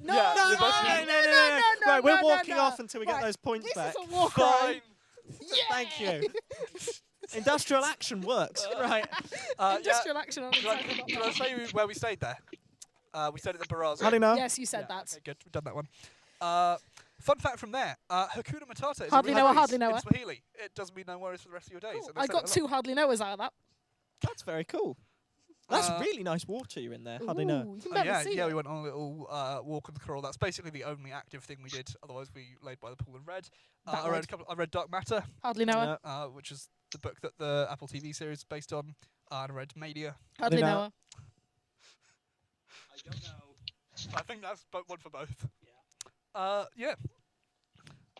B: no,
G: you're
B: no,
G: both
B: no,
G: right.
B: no.
A: Right, we're
B: no,
A: walking
B: no.
A: off until we get
B: Right,
A: those points
B: This
A: back.
B: is a war crime.
G: Fine.
B: Yeah.
A: Thank you. Industrial action works. Right.
B: Industrial action on
G: Did I say where we stayed there? We stayed at the Baraza.
A: Hardly know.
B: Yes, you said that.
G: Okay, good. We've done that one. Fun fact from there: Hakuna Matata is
B: Hardly
G: a
B: know her,
G: phrase
B: hardly know
G: in
B: her.
G: Swahili. It doesn't mean no worries for the rest of your days.
B: Cool.
G: and they
B: I
G: say
B: got
G: that a
B: 2 hardly knowers out of that.
A: That's very cool. That's
G: Uh,
A: really nice water you're in there. Hardly know.
B: Ooh, you can
G: lot.
B: barely
G: Yeah,
B: see
G: yeah.
B: it.
G: We went on a little walk on the coral. That's basically the only active thing we did. Otherwise, we laid by the pool and read.
B: That
G: I
B: read.
G: read Dark Matter,
B: Hardly know her.
G: which is the book that the Apple TV series is based on. And I read Media.
B: Hardly
A: know
B: know
A: her.
B: her.
C: I don't know.
G: I think that's one for both. Yeah.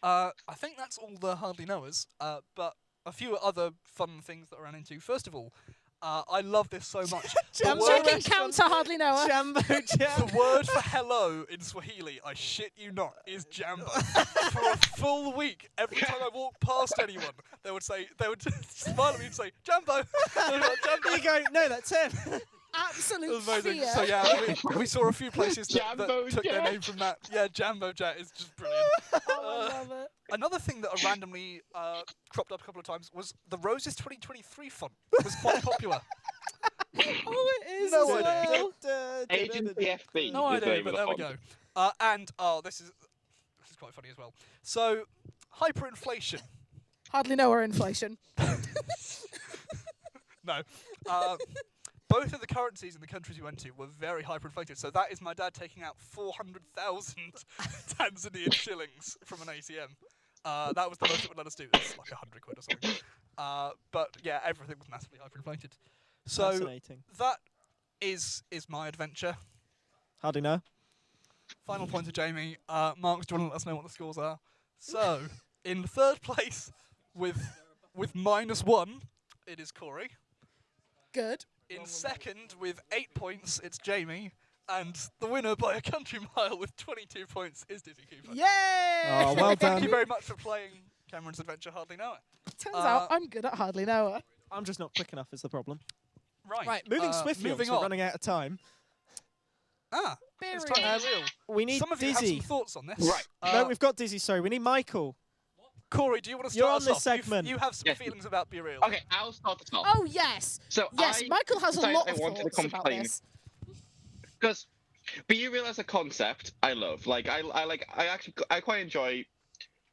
G: I think that's all the hardly knowers. But a few other fun things that I ran into. First of all, I love this so much. The
A: Jambo
G: word-
B: Checking counter. Hardly know her.
A: Jambo jam.
G: The word for hello in Swahili, I shit you not, is jambo. For a full week, every time I walked past anyone, they would smile at me and say, Jambo! And I'm like, Jambo!
A: You go, no, that's him.
B: Absolute
G: It was amazing.
B: fear.
G: So yeah, we saw a few places that
E: Jambo
G: took their
E: Jet.
G: name from that. Yeah, Jambo Jet is just brilliant.
B: Oh, I love it.
G: Another thing that I randomly cropped up a couple of times was the Roses 2023 font. It was quite popular.
B: Oh, it is
G: No
B: as
G: idea.
B: well.
E: Agent PFB.
G: No
E: is the
G: idea,
E: name
G: but
E: of
G: there
E: the
G: we go.
E: font.
G: And this is quite funny as well. So hyperinflation.
B: Hardly know her inflation.
G: No. Both of the currencies in the countries we went to were very hyperinflated. So that is my dad taking out 400,000 Tanzanian shillings from an ATM. That was the most it would let us do. It's like 100 quid or something. But yeah, everything was massively hyperinflated. So
A: Fascinating.
G: that is my adventure.
A: Hardly know.
G: Final point to Jamie. Marks, do you want to let us know what the scores are? So, in third place with -1, it is Kory.
B: Good.
G: In second with 8 points, it's Jamie. And the winner by a country mile with 22 points is Dizzy Cooper.
B: Yay!
A: Oh, well
G: Thank
A: done.
G: you very much for playing Cameron's Adventure Hardly Know It.
B: Turns out
G: Uh,
B: I'm good at hardly know her.
A: I'm just not quick enough is the problem.
G: Right.
A: Moving swiftly,
G: moving
A: we're
G: on.
A: running out of time.
G: It's time for BeReal.
A: We need
G: Some of you
A: Dizzy.
G: have some thoughts on this.
E: Right.
A: No, we've got Dizzy, sorry. We need Michael.
G: Kory, do you want to
A: You're
G: start
A: on
G: us
A: this
G: off?
A: segment.
G: You have some
E: Yes.
G: feelings about BeReal.
E: Okay, I'll start us off.
B: Oh, yes.
E: So
B: Yes, Michael has a
E: decided
B: lot
E: I
B: of
E: wanted to
B: thoughts about
E: complain.
B: this.
E: Because BeReal as a concept, I love. I quite enjoy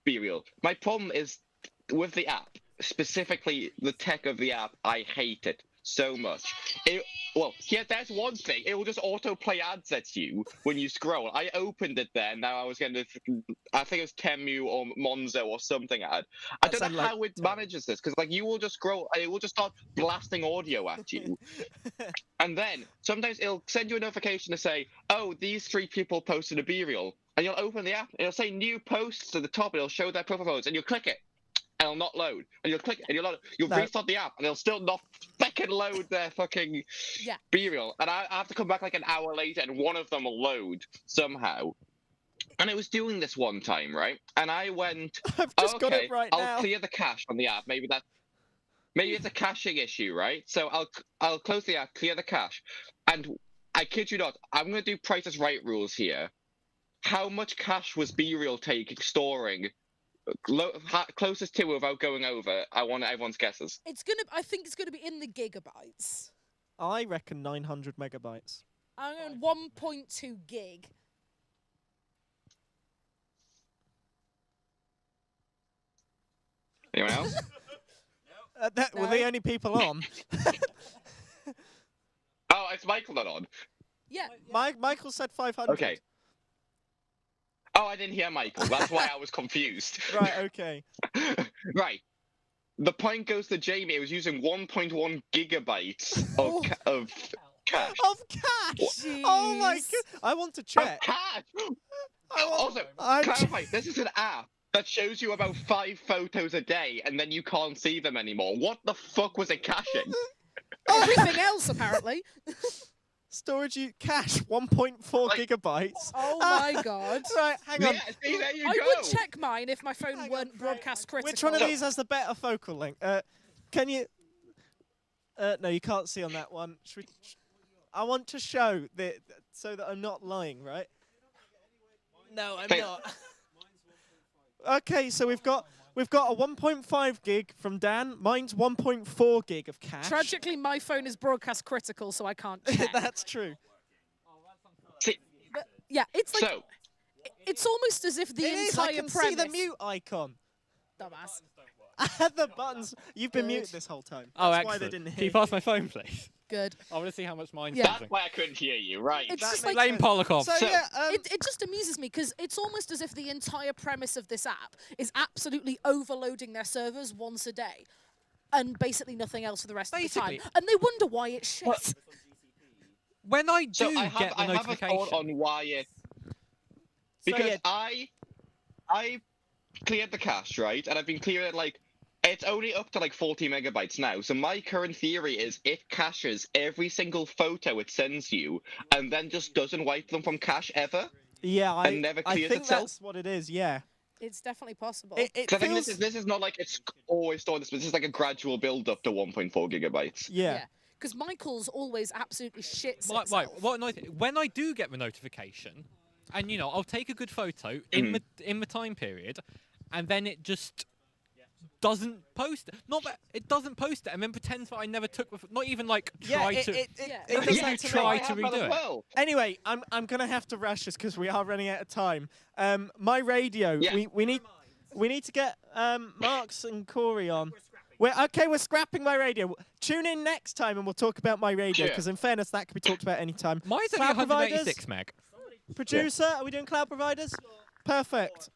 E: BeReal. My problem is with the app, specifically the tech of the app. I hate it. so much. Yeah, there's one thing. It will just autoplay ads at you when you scroll. I opened it there, and now I was getting I think it was Temu or Monzo or something ad. I don't know how it manages this, because like you will just scroll, and it will just start blasting audio at you. And then sometimes it'll send you a notification to say, oh, these 3 people posted a BeReal. And you'll open the app, and it'll say new posts at the top, and it'll show their profile photos, and you'll click it. And it'll not load. And you'll click it, and you'll restart the app, and it'll still not fucking load their fucking BeReal. And I have to come back like an hour later, and one of them will load somehow. And it was doing this one time, right? And I went,
A: I've just got it right now.
E: I'll clear the cache on the app. Maybe it's a caching issue, right? So I'll close the app, clear the cache, and I kid you not, I'm going to do Price is Right rules here. How much cache was BeReal storing? Closest to without going over. I want everyone's guesses.
B: I think it's gonna be in the gigabytes.
A: I reckon 900 megabytes.
B: I'm going 1.2 gig.
E: Anyone else?
A: Were the only people on?
E: Oh, it's Michael not on.
B: Yeah.
A: Michael said 500.
E: Okay. Oh, I didn't hear Michael. That's why I was confused.
A: Right, okay.
E: Right. The point goes to Jamie. It was using 1.1 gigabytes of cache.
A: Of cash! Oh my god! I want to check.
E: Of cache! Also, clarify, this is an app that shows you about 5 photos a day, and then you can't see them anymore. What the fuck was it caching?
B: Everything else, apparently.
A: Storage cache 1.4 gigabytes.
B: Oh my god!
A: Right, hang on.
E: Yeah, see, there you
B: I
E: go.
B: would check mine if my phone weren't broadcast critical.
A: Which one of these has the better focal length? Can you? No, you can't see on that one. I want to show that so that I'm not lying, right? No, I'm not. Okay, so we've got a 1.5 gig from Dan. Mine's 1.4 gig of cache.
B: Tragically, my phone is broadcast critical, so I can't check.
A: That's true.
B: But, yeah, it's like it's almost as if the entire
A: I can
B: premise.
A: see the mute icon.
B: Dumbass.
A: The buttons. You've been muted this whole time.
D: Oh,
A: That's why
D: excellent.
A: they didn't
D: Can
A: hear
D: you pass my phone, please?
B: Good.
D: I want to see how much mine's
B: Yeah.
E: That's why I couldn't hear you, right?
B: It's
A: That
B: just
A: makes
B: like
D: Blame Polakov.
A: So yeah,
B: it just amuses me because it's almost as if the entire premise of this app is absolutely overloading their servers once a day, and basically nothing else for the rest of the time. And they wonder why it's shit.
D: When I do
E: I
D: get the
E: have a
D: notification,
E: thought on why it. Because I cleared the cache, right? And I've been clearing it like. It's only up to like 40 megabytes now. So my current theory is it caches every single photo it sends you and then just doesn't wipe them from cache ever.
A: Yeah,
E: and never
A: I
E: clears
A: think
E: itself.
A: that's what it is. Yeah.
B: It's definitely possible.
A: It
E: I think
A: feels.
E: this is not like it's always stored. This is like a gradual build up to 1.4 gigabytes.
A: Yeah.
B: Because Michael's always absolutely shits
D: right,
B: itself.
D: what when I do get the notification, and I'll take a good photo in the time period, and then it just doesn't post it. Not that it doesn't post it, and then pretends that I never took. Not even like try to.
A: It
B: Yeah.
A: does
D: You
A: that to me.
D: try
E: I
D: to
E: have that
D: redo
E: as
D: it.
E: well.
A: Anyway, I'm gonna have to rush this because we are running out of time. My radio.
E: Yeah.
A: We need to get Marks and Kory on. We're scrapping my radio. Tune in next time and we'll talk about my radio
E: Sure.
A: because in fairness that could be talked about any time.
D: Mine's only
A: Cloud
D: 186 meg.
A: Producer, are we doing cloud providers? Perfect.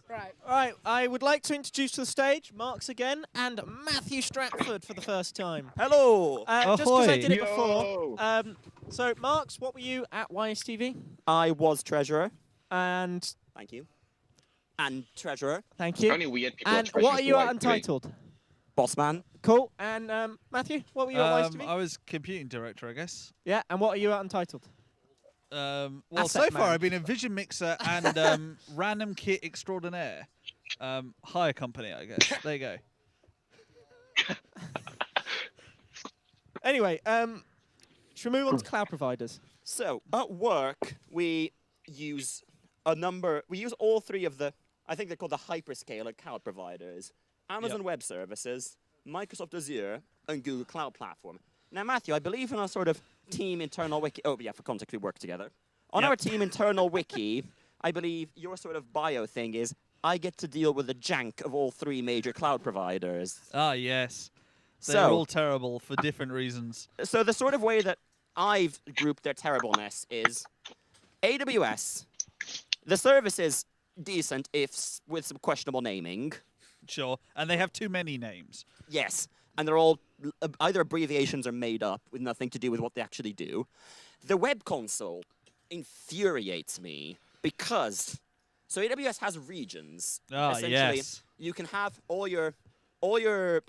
B: Right.
A: All right, I would like to introduce to the stage Marks again and Matthew Stratford for the first time.
H: Hello.
A: Just because I
H: Ahoy.
A: did it
E: Yo.
A: before. So, Marks, what were you at YSTV?
H: I was treasurer.
A: And
H: Thank you. And treasurer.
A: thank you.
E: Only weird people.
A: And what are you at Untitled?
H: Bossman.
A: Cool. And Matthew, what were you at YSTV?
I: I was computing director, I guess.
A: Yeah, and what are you at Untitled?
I: Well,
A: Asset
I: so far
A: manager.
I: I've been a vision mixer and random kit extraordinaire. Hire company, I guess. There you go.
A: Anyway, should we move on to cloud providers?
H: So, at work, we use all 3 of the, I think they're called the hyperscaler cloud providers. Amazon Web Services, Microsoft Azure, and Google Cloud Platform. Now, Matthew, I believe in our sort of team internal wiki. Oh, yeah, for context, we work together. On our team internal wiki, I believe your sort of bio thing is I get to deal with the jank of all 3 major cloud providers.
I: Ah, yes. They're all terrible for different reasons.
H: So the sort of way that I've grouped their terribleness is AWS. The service is decent with some questionable naming.
I: Sure, and they have too many names.
H: Yes, and they're all either abbreviations or made up with nothing to do with what they actually do. The web console infuriates me because AWS has regions. Essentially, you can have all your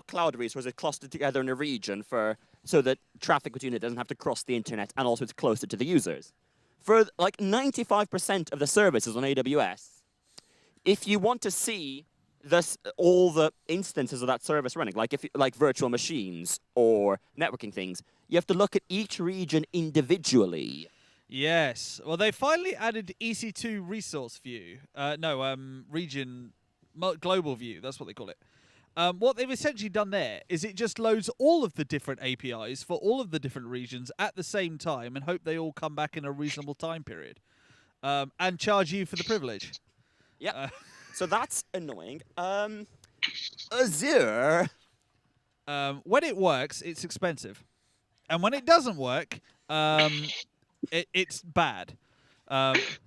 H: cloud resources clustered together in a region so that traffic between it doesn't have to cross the internet, and also it's closer to the users. For like 95% of the services on AWS, if you want to see all the instances of that service running, like virtual machines or networking things, you have to look at each region individually.
I: Yes. Well, they finally added EC2 resource view. Region global view. That's what they call it. What they've essentially done there is it just loads all of the different APIs for all of the different regions at the same time and hope they all come back in a reasonable time period, and charge you for the privilege.
H: Yeah. So that's annoying. Azure.
I: When it works, it's expensive, and when it doesn't work, it's bad.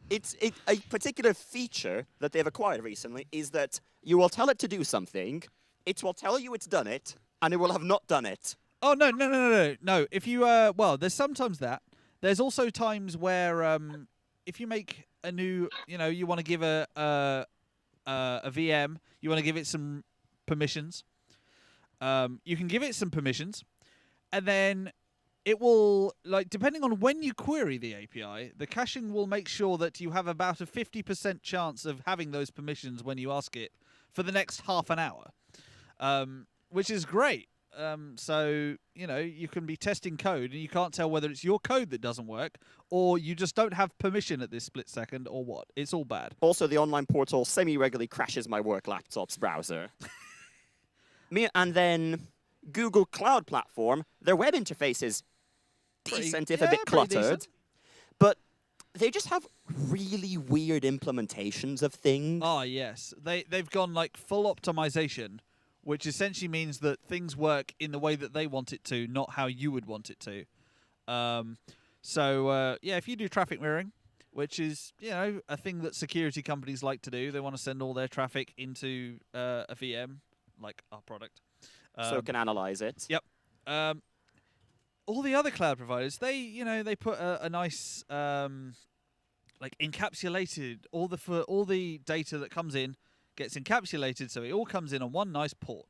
H: It's a particular feature that they've acquired recently is that you will tell it to do something, it will tell you it's done it, and it will have not done it.
I: Oh no! If you there's sometimes that. There's also times where if you make a new, you want to give a VM, you want to give it some permissions. You can give it some permissions, and then it will, depending on when you query the API, the caching will make sure that you have about a 50% chance of having those permissions when you ask it for the next half an hour, which is great. So, you can be testing code and you can't tell whether it's your code that doesn't work or you just don't have permission at this split second or what. It's all bad.
H: Also, the online portal semi-regularly crashes my work laptop's browser. And then Google Cloud Platform, their web interface is decent if a bit cluttered, but they just have really weird implementations of things.
I: Oh, yes. They've gone full optimization, which essentially means that things work in the way that they want it to, not how you would want it to. If you do traffic mirroring, which is, a thing that security companies like to do, they want to send all their traffic into a VM, like our product.
H: So it can analyze it.
I: Yep. All the other cloud providers, they put a nice, encapsulated, all the data that comes in gets encapsulated, so it all comes in on one nice port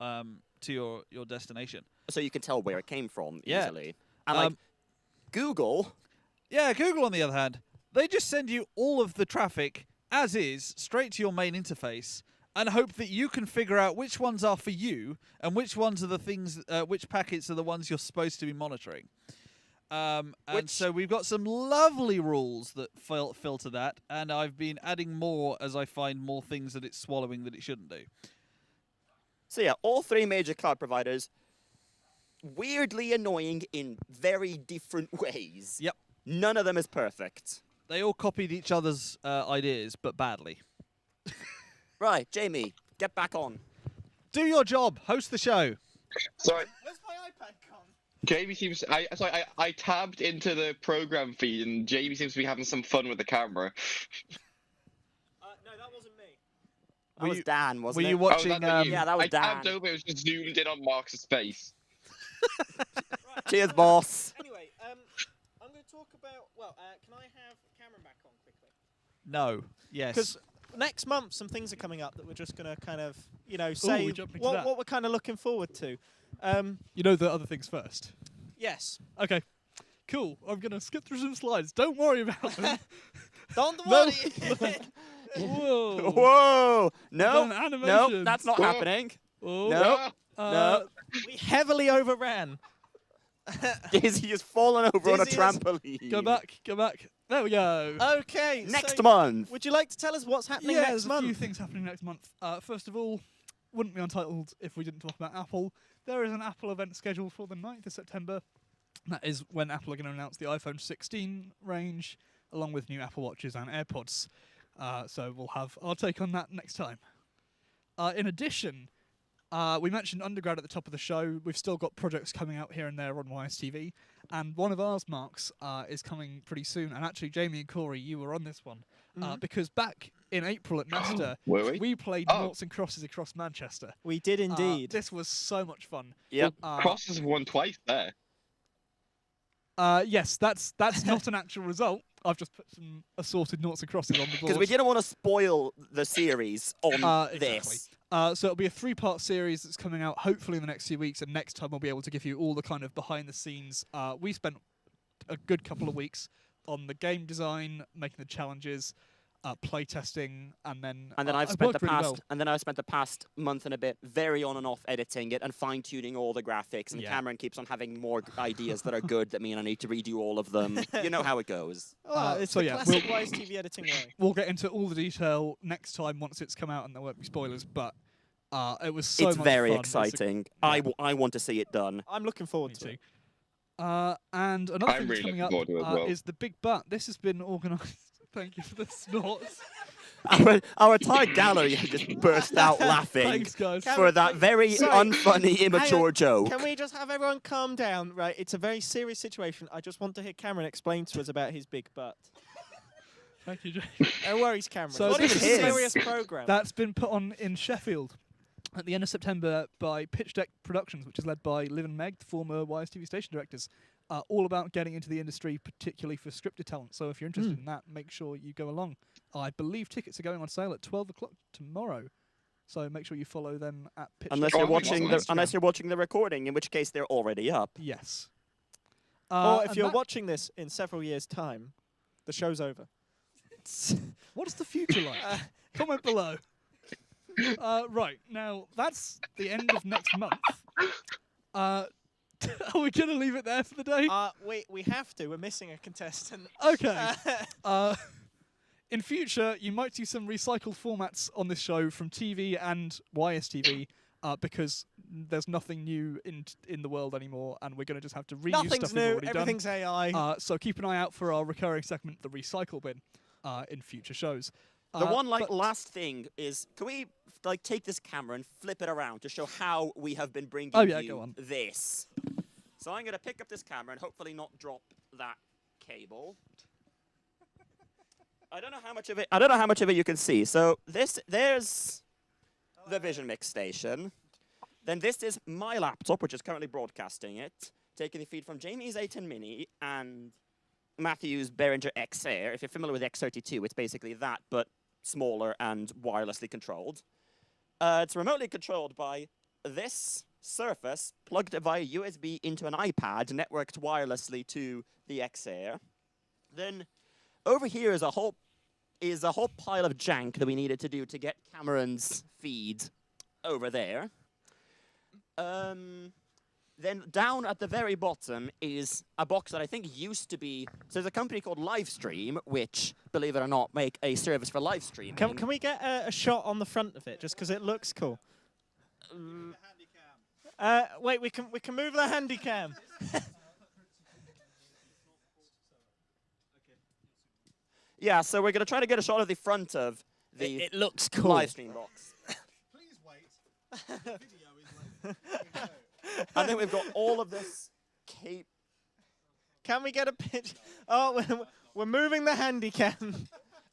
I: to your destination.
H: So you can tell where it came from
I: Yeah.
H: easily. And Google.
I: Yeah, Google, on the other hand, they just send you all of the traffic as is straight to your main interface and hope that you can figure out which ones are for you and which ones are the things, which packets are the ones you're supposed to be monitoring. So we've got some lovely rules that filter that, and I've been adding more as I find more things that it's swallowing that it shouldn't do.
H: So yeah, all three major cloud providers, weirdly annoying in very different ways.
I: Yep.
H: None of them is perfect.
I: They all copied each other's ideas, but badly.
H: Right, Jamie, get back on.
I: Do your job. Host the show.
E: Sorry.
A: Where's my iPad gone?
E: Jamie seems. I tabbed into the program feed, and Jamie seems to be having some fun with the camera.
A: No, that wasn't me.
H: That was Dan, wasn't
I: Were
H: it?
I: you watching?
E: Oh, that was you.
H: Yeah, that was
E: I
H: Dan.
E: tabbed over. It was just zoomed in on Marks' face.
A: Right,
H: Cheers, boss.
A: Anyway, I'm going to talk about. Can I have camera back on quickly?
I: No. Yes.
A: Because next month, some things are coming up that we're just going to kind of, say
G: we're jumping to that.
A: what we're kind of looking forward to.
G: You know the other things first.
A: Yes.
G: Okay. Cool. I'm gonna skip through some slides. Don't worry about them.
A: Don't
G: No.
A: worry.
G: Whoa.
H: Whoa!
G: Done
H: No,
G: animations.
H: that's not
E: Whoa.
H: happening.
G: Oh.
H: No,
G: Uh,
A: We heavily overran.
H: Dizzy has fallen over on a
A: Dizzy has-
H: trampoline.
G: Go back. Go back. There we go.
A: Okay.
H: Next
A: so
H: month.
A: would you like to tell us what's happening
G: yeah,
A: next
G: there's a few
A: month?
G: things happening next month. First of all, wouldn't be Untitled if we didn't talk about Apple. There is an Apple event scheduled for the 9th of September. That is when Apple are going to announce the iPhone 16 range, along with new Apple Watches and AirPods. So we'll have our take on that next time. In addition, We mentioned Undergrad at the top of the show. We've still got projects coming out here and there on YSTV. And one of ours, Marks, is coming pretty soon. And actually, Jamie and Kory, you were on this one. Because back in April at Nesta,
E: Were we?
G: we played Noughts and Crosses across Manchester.
A: We did indeed.
G: This was so much fun.
H: Yep.
E: Crosses have won twice there.
G: Yes, that's not an actual result. I've just put some assorted Noughts and Crosses on the board.
H: Because we didn't want to spoil the series on
G: Exactly.
H: this.
G: So it'll be a 3-part series that's coming out hopefully in the next few weeks, and next time we'll be able to give you all the kind of behind the scenes. We spent a good couple of weeks on the game design, making the challenges, play testing, and then
H: I've spent the past month and a bit very on and off editing it and fine tuning all the graphics. And Cameron keeps on having more ideas that are good that mean I need to redo all of them. You know how it goes.
A: It's the classic YSTV editing way.
G: We'll get into all the detail next time once it's come out, and there won't be spoilers. But it was so much fun.
H: It's very exciting. I want to see it done.
A: I'm looking forward to it.
G: And another thing that's
E: really
G: coming
E: looking
G: up
E: forward to it as well.
G: is the Big Butt. This has been organised. Thank you for the snorts.
H: Our entire gallery just burst out laughing
G: Thanks, guys.
H: for that very
A: Sorry.
H: unfunny, immature joke.
A: Can we just have everyone calm down? Right, it's a very serious situation. I just want to hear Cameron explain to us about his big butt.
G: Thank you, Jay.
A: No worries, Cameron.
G: So
A: What
G: this
A: is a
G: is-
A: serious program?
G: That's been put on in Sheffield at the end of September by Pitch Deck Productions, which is led by Liv and Meg, the former YSTV station directors. All about getting into the industry, particularly for scripted talent. So if you're interested in that, make sure you go along. I believe tickets are going on sale at 12 o'clock tomorrow. So make sure you follow them at Pitch
H: Unless
G: Deck
H: you're
G: Productions on Instagram.
H: watching the recording, in which case they're already up.
G: Yes.
A: or if
G: and
A: you're
G: that-
A: watching this in several years' time, the show's over.
G: What's the future like? Comment below. Right, now that's the end of next month. Are we going to leave it there for the day?
A: We have to. We're missing a contestant.
G: Okay. In future, you might see some recycled formats on this show from TV and YSTV because there's nothing new in the world anymore, and we're going to just have to reuse
A: Nothing's
G: stuff we've
A: new.
G: already
A: Everything's AI.
G: done. So keep an eye out for our recurring segment, The Recycle Bin, in future shows.
H: The one
G: but-
H: last thing is, can we take this camera and flip it around to show how we have been bringing
G: Oh, yeah,
H: you
G: go on.
H: this? So I'm going to pick up this camera and hopefully not drop that cable. I don't know how much of it you can see. So there's the Vision Mix station. Then this is my laptop, which is currently broadcasting it, taking the feed from Jamie's A10 Mini and Matthew's Behringer XR. If you're familiar with X32, it's basically that, but smaller and wirelessly controlled. It's remotely controlled by this Surface plugged via USB into an iPad, networked wirelessly to the XR. Then over here is a whole pile of jank that we needed to do to get Cameron's feed over there. Then down at the very bottom is a box that I think used to be. So there's a company called Livestream, which, believe it or not, make a service for live streaming.
A: Can we get a shot on the front of it, just because it looks cool? Wait, we can move the handy cam.
H: Yeah, so we're going to try to get a shot of the front of the
A: It looks cool.
H: live stream box.
J: Please wait. The video is late.
H: And then we've got all of this cape.
A: Can we get a picture? Oh, we're moving the handy cam.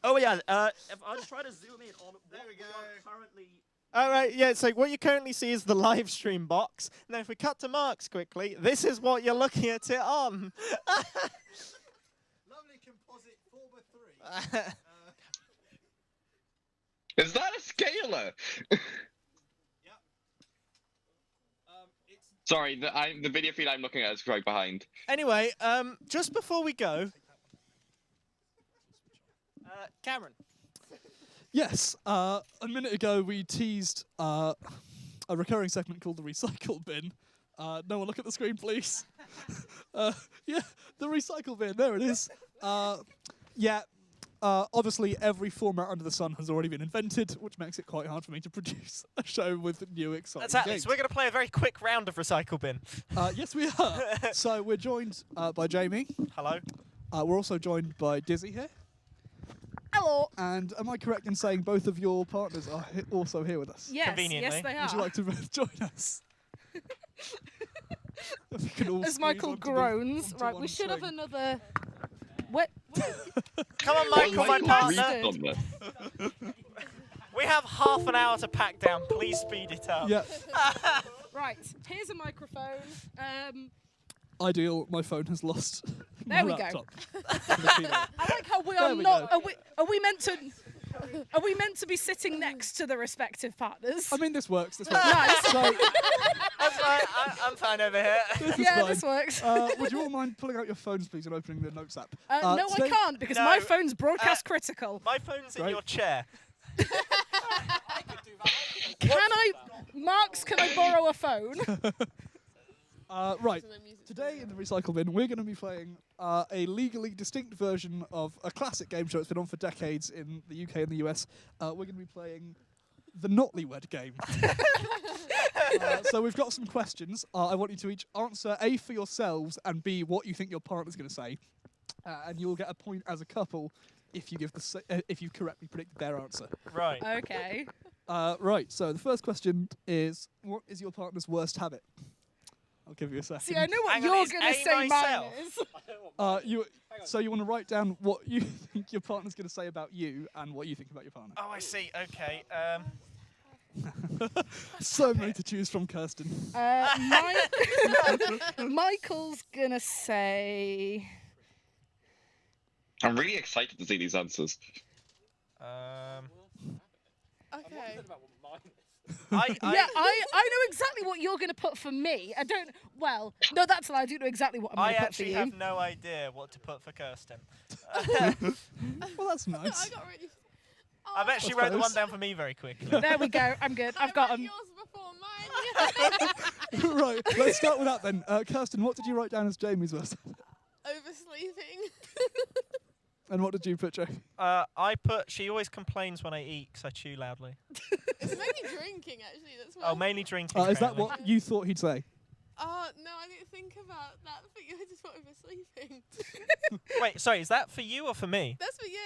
H: Oh, yeah. If I'll just try to zoom in on
J: There we go.
H: currently.
A: All right, yeah, so what you currently see is the live stream box. Now, if we cut to Marks quickly, this is what you're looking at it on.
J: Lovely composite 4x3.
E: Is that a scaler? Sorry, the video feed I'm looking at is right behind.
A: Anyway, just before we go, Cameron.
G: Yes, a minute ago we teased a recurring segment called The Recycle Bin. No one look at the screen, please. Yeah, The Recycle Bin, there it is. Obviously every format under the sun has already been invented, which makes it quite hard for me to produce a show with new, exciting
A: Exactly,
G: games.
A: so we're going to play a very quick round of Recycle Bin.
G: Yes, we are. So we're joined by Jamie.
A: Hello.
G: We're also joined by Dizzy here.
B: Hello.
G: And am I correct in saying both of your partners are also here with us?
B: Yes,
A: Conveniently.
B: yes, they are.
G: Would you like to both join us? If you can all
B: As
G: squeeze
B: Michael
G: onto
B: groans,
G: onto
B: right,
G: one
B: we should have
G: swing.
B: another. What?
A: Come on, Michael, my
E: Michael
A: partner.
E: breathed on there.
A: We have half an hour to pack down. Please speed it up.
G: Yeah,
B: Right, here's a microphone.
G: ideal. My phone has lost my
B: There we go.
G: laptop.
B: I like how we
G: There
B: are
G: we
B: not.
G: go.
B: Are we meant to? Are we meant to be sitting next to the respective partners?
G: I mean, this works. This works.
B: Nice.
G: So,
A: That's fine. I'm fine over here.
G: this is
B: Yeah,
G: fine.
B: this works.
G: Would you all mind pulling out your phones, please, and opening the Notes app?
B: No,
G: today-
B: I can't because
A: No,
B: my phone's broadcast critical.
A: My phone's in
G: Great.
A: your chair.
B: Marks, can I borrow a phone?
G: Right. Today in the recycle bin, we're going to be playing a legally distinct version of a classic game show that's been on for decades in the UK and the US. We're going to be playing the Notlywed Game. So we've got some questions. I want you to each answer A for yourselves and B what you think your partner's going to say. And you'll get a point as a couple if you give if you correctly predict their answer.
A: Right.
B: Okay.
G: Right. So the first question is, what is your partner's worst habit? I'll give you a second.
B: See, I know what
A: Hang on,
B: you're
A: is
B: going to
A: A
B: say
A: myself?
B: mine is.
G: So you want to write down what you think your partner's going to say about you and what you think about your partner.
A: Oh, I see. Okay.
G: So many to choose from, Kirsten.
B: Michael's going to say...
E: I'm really excited to see these answers.
K: Okay.
B: Yeah, I know exactly what you're going to put for me. I don't... Well, no, that's a lie. I do know exactly what I'm
A: I
B: going to put for
A: actually
B: you.
A: have no idea what to put for Kirsten.
G: Well, that's
K: No,
G: nice.
K: I got really.
A: I bet she
G: That's
A: wrote the
G: close.
A: one down for me very quickly.
B: There we go. I'm good. I've got
K: I
B: them.
K: wrote yours before mine.
G: Right, let's start with that then. Kirsten, what did you write down as Jamie's worst?
K: Oversleeping.
G: And what did you put, Joe?
A: I put, she always complains when I eat because I chew loudly.
K: It's mainly drinking, actually. That's why.
A: Oh, mainly drinking.
G: Is that
A: apparently.
G: what you thought he'd say?
K: No, I didn't think about that. But you just put oversleeping.
A: Wait, sorry, is that for you or for me?
K: That's for you.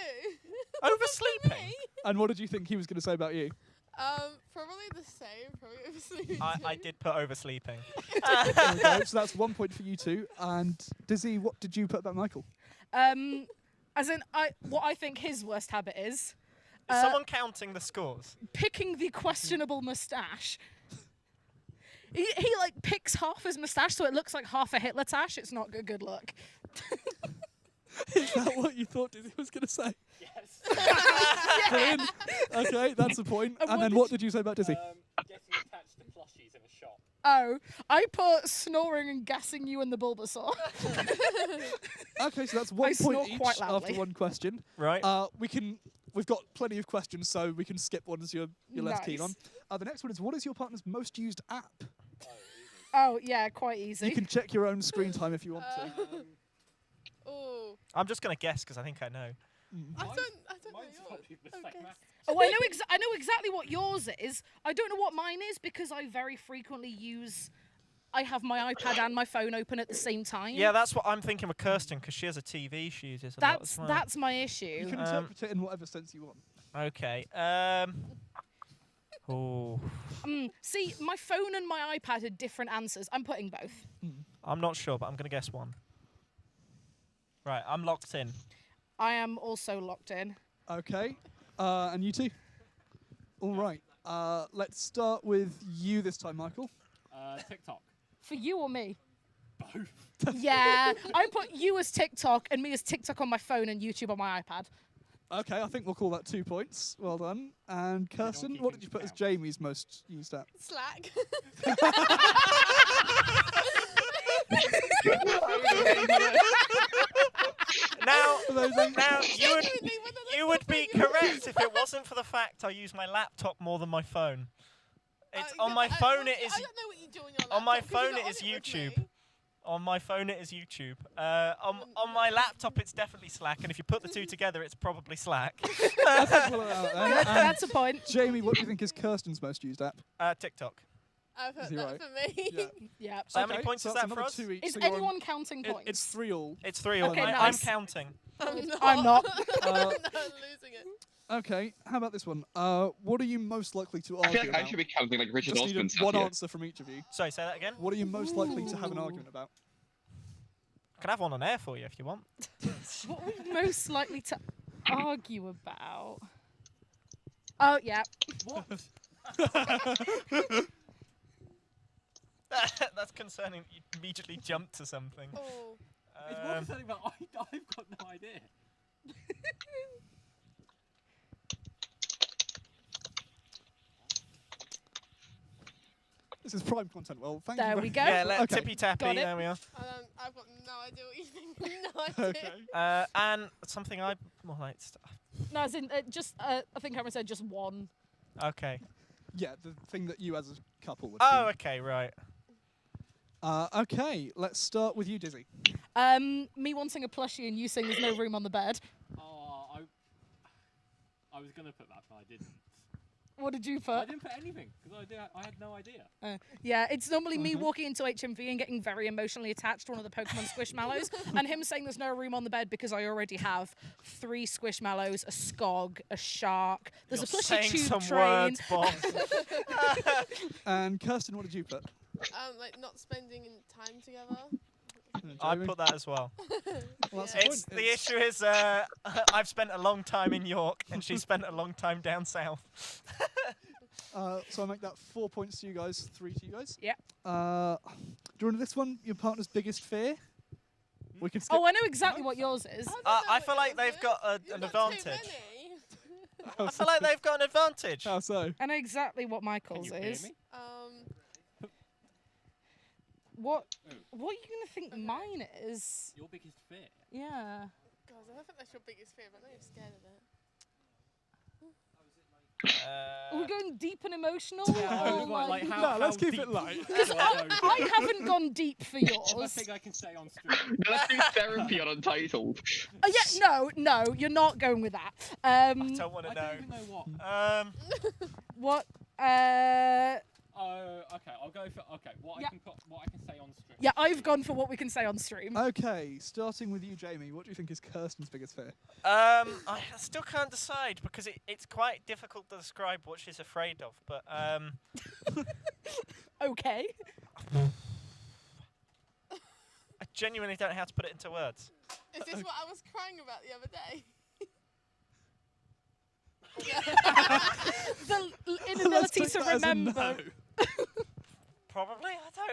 A: Oversleeping?
K: Me?
G: And what did you think he was going to say about you?
K: Probably the same. Probably oversleeping.
A: I did put oversleeping.
G: There we go. So that's 1 point for you two. And Dizzy, what did you put about Michael?
B: As in, what I think his worst habit is
A: Is someone counting the scores?
B: picking the questionable moustache. He like picks half his moustache so it looks like half a Hitler tash. It's not good look.
G: Is that what you thought Dizzy was going to say? Yes. Brilliant. Okay, that's a point.
B: And
G: And
B: what
G: then
B: did
G: what did you say about Dizzy?
D: Getting attached to plushies in a shop.
B: Oh, I put snoring and gassing you in the Bulbasaur.
G: Okay, so that's 1
B: snore
G: point each
B: quite
G: after
B: loudly.
G: one question.
A: Right.
G: We've got plenty of questions, so we can skip ones you're less keen on.
B: Nice.
G: The next one is, what is your partner's most used app?
B: Oh, yeah, quite easy.
G: You can check your own screen time if you want to.
K: Oh,
A: I'm just going to guess because I think I know.
K: I don't know yours. Okay.
B: Oh, I know exactly what yours is. I don't know what mine is because I very frequently I have my iPad and my phone open at the same time.
A: Yeah, that's what I'm thinking with Kirsten because she has a TV she uses a lot as well.
B: That's my issue.
G: You can interpret it in whatever sense you want.
A: Okay. Oh.
B: See, my phone and my iPad had different answers. I'm putting both.
A: I'm not sure, but I'm going to guess one. Right, I'm locked in.
B: I am also locked in.
G: Okay. And you two? All right. Let's start with you this time, Michael.
D: TikTok.
B: For you or me?
D: Both.
B: Yeah, I put you as TikTok and me as TikTok on my phone and YouTube on my iPad.
G: Okay, I think we'll call that 2 points. Well done. And Kirsten, what did you put as Jamie's most used app?
K: Slack.
A: Now,
G: Amazing.
A: you would be correct if it wasn't for the fact I use my laptop more than my phone. It's on my phone. It is
K: I don't know what you do on your laptop.
A: on my
K: 'cause you're
A: phone.
K: not
A: It
K: on
A: is
K: with
A: YouTube.
K: me.
A: On my phone, it is YouTube. On my laptop, it's definitely Slack. And if you put the two together, it's probably Slack.
G: I think we'll allow it then. And
B: That's a point.
G: Jamie, what do you think is Kirsten's most used app?
A: TikTok.
K: I've heard
G: Is he
K: that
G: right?
K: for me.
G: Yeah.
B: Yeah.
A: So how many
G: Okay,
A: points
G: so
A: is
G: that's
A: that for
G: another
A: us?
G: 2 each.
B: Is
G: so you're on-
B: anyone counting points?
G: It's 3 all.
A: It's 3 all.
B: Okay,
A: I'm
B: nice.
A: counting.
B: I'm not.
K: I'm not losing it.
G: Okay, how about this one? What are you most likely to
E: I
G: argue
E: feel like I
G: about?
E: should be counting like Richard
G: Just need
E: Osman stuff
G: one
E: here.
G: answer from each of you.
A: Sorry, say that again.
G: What are you most likely to have an argument about?
A: I can have one on air for you if you want.
B: What are we most likely to argue about? Oh, yeah.
D: What?
A: That's concerning. You immediately jumped to something.
K: Oh.
D: It's more concerning about I've got no idea.
G: This is prime content. Well, thank
B: There
G: you.
B: we
G: very
B: go.
A: Yeah, let
G: Okay.
A: tippy tappy.
B: Got it.
A: There we are.
K: I've got no idea what you think. No idea.
G: Okay.
A: And something I more like.
B: No, as in, just, I think Cameron said just one.
A: Okay.
G: Yeah, the thing that you as a couple would
A: Oh,
G: do.
A: okay, right.
G: Okay, let's start with you, Dizzy.
B: Me wanting a plushie and you saying there's no room on the bed.
D: Oh, I was gonna put that, but I didn't.
B: What did you
D: I
B: put?
D: didn't put anything because I had no idea.
B: Yeah, it's normally me walking into HMV and getting very emotionally attached to one of the Pokemon Squishmallows, and him saying there's no room on the bed because I already have 3 Squishmallows, a Skog, a Shark. There's a
A: You're
B: plushie
A: saying
B: tube
A: some
B: train.
A: words, Bob.
G: And Kirsten, what did you put?
K: Like not spending time together.
A: I
G: Jamie?
A: put that as well.
G: Well, that's
K: Yeah.
G: the
A: It's
G: point.
A: the issue is I've spent a long time in York and she spent a long time down south.
G: So I make that 4 points to you guys, 3 to you guys.
B: Yeah.
G: Do you want this one? Your partner's biggest fear? We can skip.
B: Oh, I know exactly what yours is.
A: I feel like they've got an advantage. I feel like they've got an advantage.
G: How so?
B: I know exactly what
D: Can
B: Michael's
D: you hear
B: is.
D: me?
B: What are you going to think mine is?
D: Your biggest fear.
B: Yeah.
K: God, I don't think that's your biggest fear, but I know you're scared of it.
B: Are we going deep and emotional?
D: Yeah, I
B: or
D: was like,
G: No,
D: how
G: let's keep
D: deep
G: it light.
D: do I go?
B: I haven't gone deep for
D: I
B: yours.
D: think I can say on stream.
E: Let's do therapy on Untitled.
B: Yeah, no, you're not going with that.
A: I don't want
D: I
A: to
D: don't
A: know.
D: even know what.
B: What?
D: Oh, okay. I'll go for What
B: Yeah.
D: I can say on stream.
B: Yeah, I've gone for what we can say on stream.
G: Okay, starting with you, Jamie. What do you think is Kirsten's biggest fear?
A: I still can't decide because it's quite difficult to describe what she's afraid of. But
B: Okay.
A: I genuinely don't know how to put it into words.
K: Is this what I was crying about the other day?
B: The
G: Let's
B: inability
G: take
B: to
G: that as a
B: remember.
G: no.
A: Probably, I don't.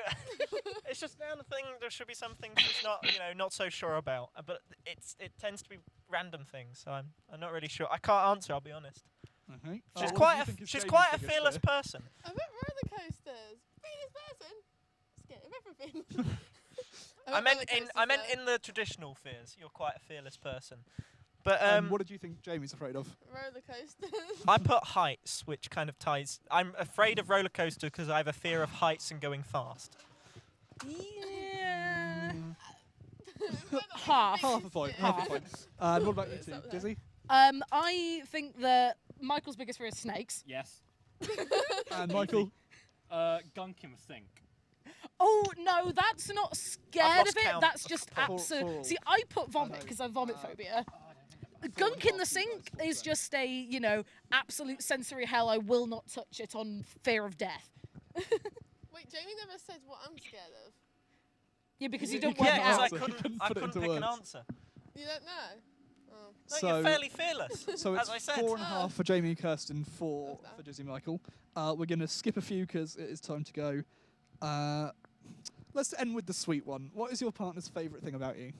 A: It's just now the thing. There should be some things she's not, not so sure about. But it tends to be random things. So I'm not really sure. I can't answer. I'll be honest.
G: Okay.
A: She's
G: what
A: quite
G: do you
A: a
G: think is
A: she's
G: Jamie's
A: quite a
G: biggest
A: fearless
G: fear?
A: person.
K: I bet roller coasters. Biggest person. Scared of everything.
A: I meant in the traditional fears. You're quite a fearless person. But
G: What did you think Jamie's afraid of?
K: roller coasters.
A: I put heights, which kind of ties. I'm afraid of roller coaster because I have a fear of heights and going fast.
B: Yeah.
K: Half.
G: Half a point. Half a point. And what about you two? Dizzy?
B: I think that Michael's biggest fear is snakes.
D: Yes.
G: And Michael?
D: Gunk in the sink.
B: Oh no, that's not scared
A: lost
B: of it.
A: count.
B: That's just
G: For-
B: absolute.
G: for-
B: See, I put vomit because I have vomit phobia. Gunk in the sink is just a, absolute sensory hell. I will not touch it on fear of death.
K: Wait, Jamie never said what I'm scared of.
B: Yeah, because
G: You
B: you don't
G: can't
B: work it
A: Yeah, because
B: out.
A: I
G: answer. You
A: couldn't
G: couldn't
A: I
G: put it
A: couldn't
G: into
A: pick an
G: words.
A: answer.
K: You don't know? Oh.
A: No,
G: So-
A: you're fairly fearless.
G: So
A: as
G: it's
A: I said.
G: 4.5 for Jamie and Kirsten, 4
K: Love that.
G: for Dizzy Michael. We're going to skip a few because it is time to go. Let's end with the sweet one. What is your partner's favourite thing about you?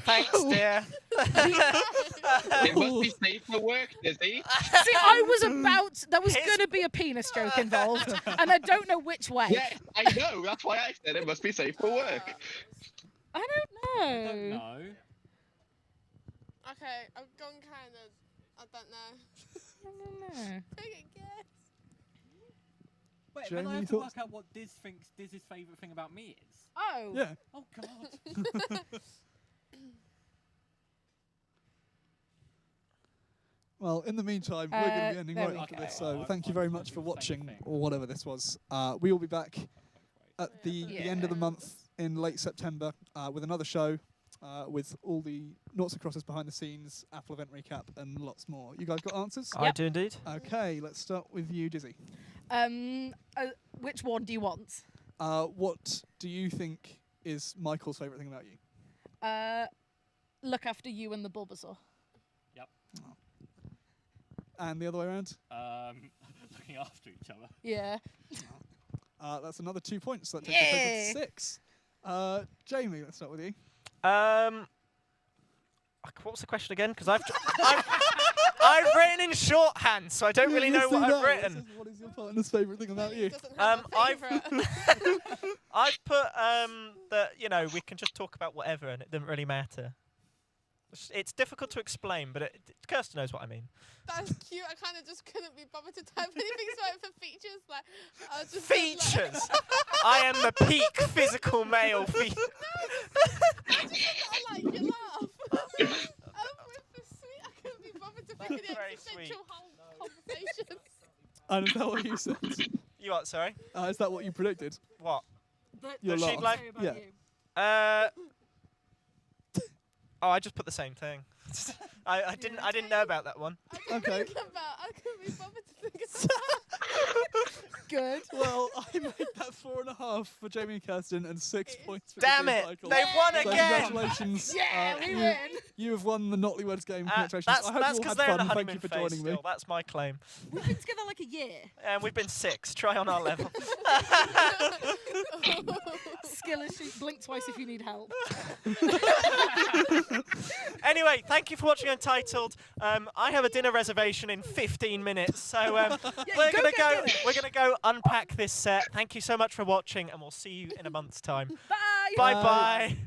A: Thanks, dear.
E: It must be safe for work, Dizzy.
B: See, I was about. There was
A: His-
B: going to be a penis joke involved, and I don't know which way.
E: Yes, I know. That's why I said it must be safe for work.
B: I don't know.
D: I don't know.
K: Okay, I've gone kind of. I don't know. Take a guess.
D: Wait,
G: Jamie,
D: then I have to
G: thoughts?
D: work out what Diz thinks Diz's favourite thing about me is.
B: Oh.
G: Yeah.
D: Oh God.
G: Well, in the meantime, we're going to be ending
B: there
G: right
B: we
G: after
B: go.
G: this. So
D: I've-
G: thank you
D: I've
G: very
D: got
G: much
D: to
G: for
D: do the same
G: watching,
D: thing.
G: or whatever this was. We will be back at the
K: Yeah.
G: end of the month in late September with another show. with all the noughts and crosses behind the scenes, Apple event recap, and lots more. You guys got answers?
A: I do indeed.
G: Okay, let's start with you, Dizzy.
B: Which one do you want?
G: What do you think is Michael's favourite thing about you?
B: Look after you and the Bulbasaur.
G: And the other way around?
D: Looking after each other.
B: Yeah.
G: That's another 2 points. That takes the total to 6. Jamie, let's start with you.
A: What was the question again? Because I've written in shorthand, so I don't really know what I've written.
G: What is your partner's favourite thing about you?
A: I've put that we can just talk about whatever, and it doesn't really matter. It's difficult to explain, but Kirsten knows what I mean.
K: That's cute. I kind of just couldn't be bothered to type anything, so I went for features. Like, I was just
A: features. I am the peak physical male.
K: I like your laugh. With the sweet, I couldn't be bothered to think of the existential conversations.
G: And is that what you said?
A: You what? Sorry.
G: Is that what you predicted?
A: What?
G: Your
A: That she'd
G: laugh.
A: like. Oh, I just put the same thing. I didn't know about that one.
K: I couldn't be bothered to think of that.
B: Good.
G: Well, I made that 4.5 for Jamie and Kirsten and 6 points for
A: Damn
G: Dizzy
A: it!
G: and Michael.
A: They won
G: So
A: again.
G: congratulations.
B: Yeah, we win.
G: You have won the Notlywed Game. Congratulations.
A: That's
G: I hope you all
A: because
G: had
A: they're in
G: fun.
A: the
G: Thank
A: honeymoon
G: you for
A: phase
G: joining me.
A: still. That's my claim.
B: We've been together like a year.
A: And we've been 6. Try on our level.
B: Skill issue. Blink twice if you need help.
A: Anyway, thank you for watching Untitled. I have a dinner reservation in 15 minutes, so we're gonna go unpack this set. Thank you so much for watching, and we'll see you in a month's time.
B: Bye.
A: Bye bye.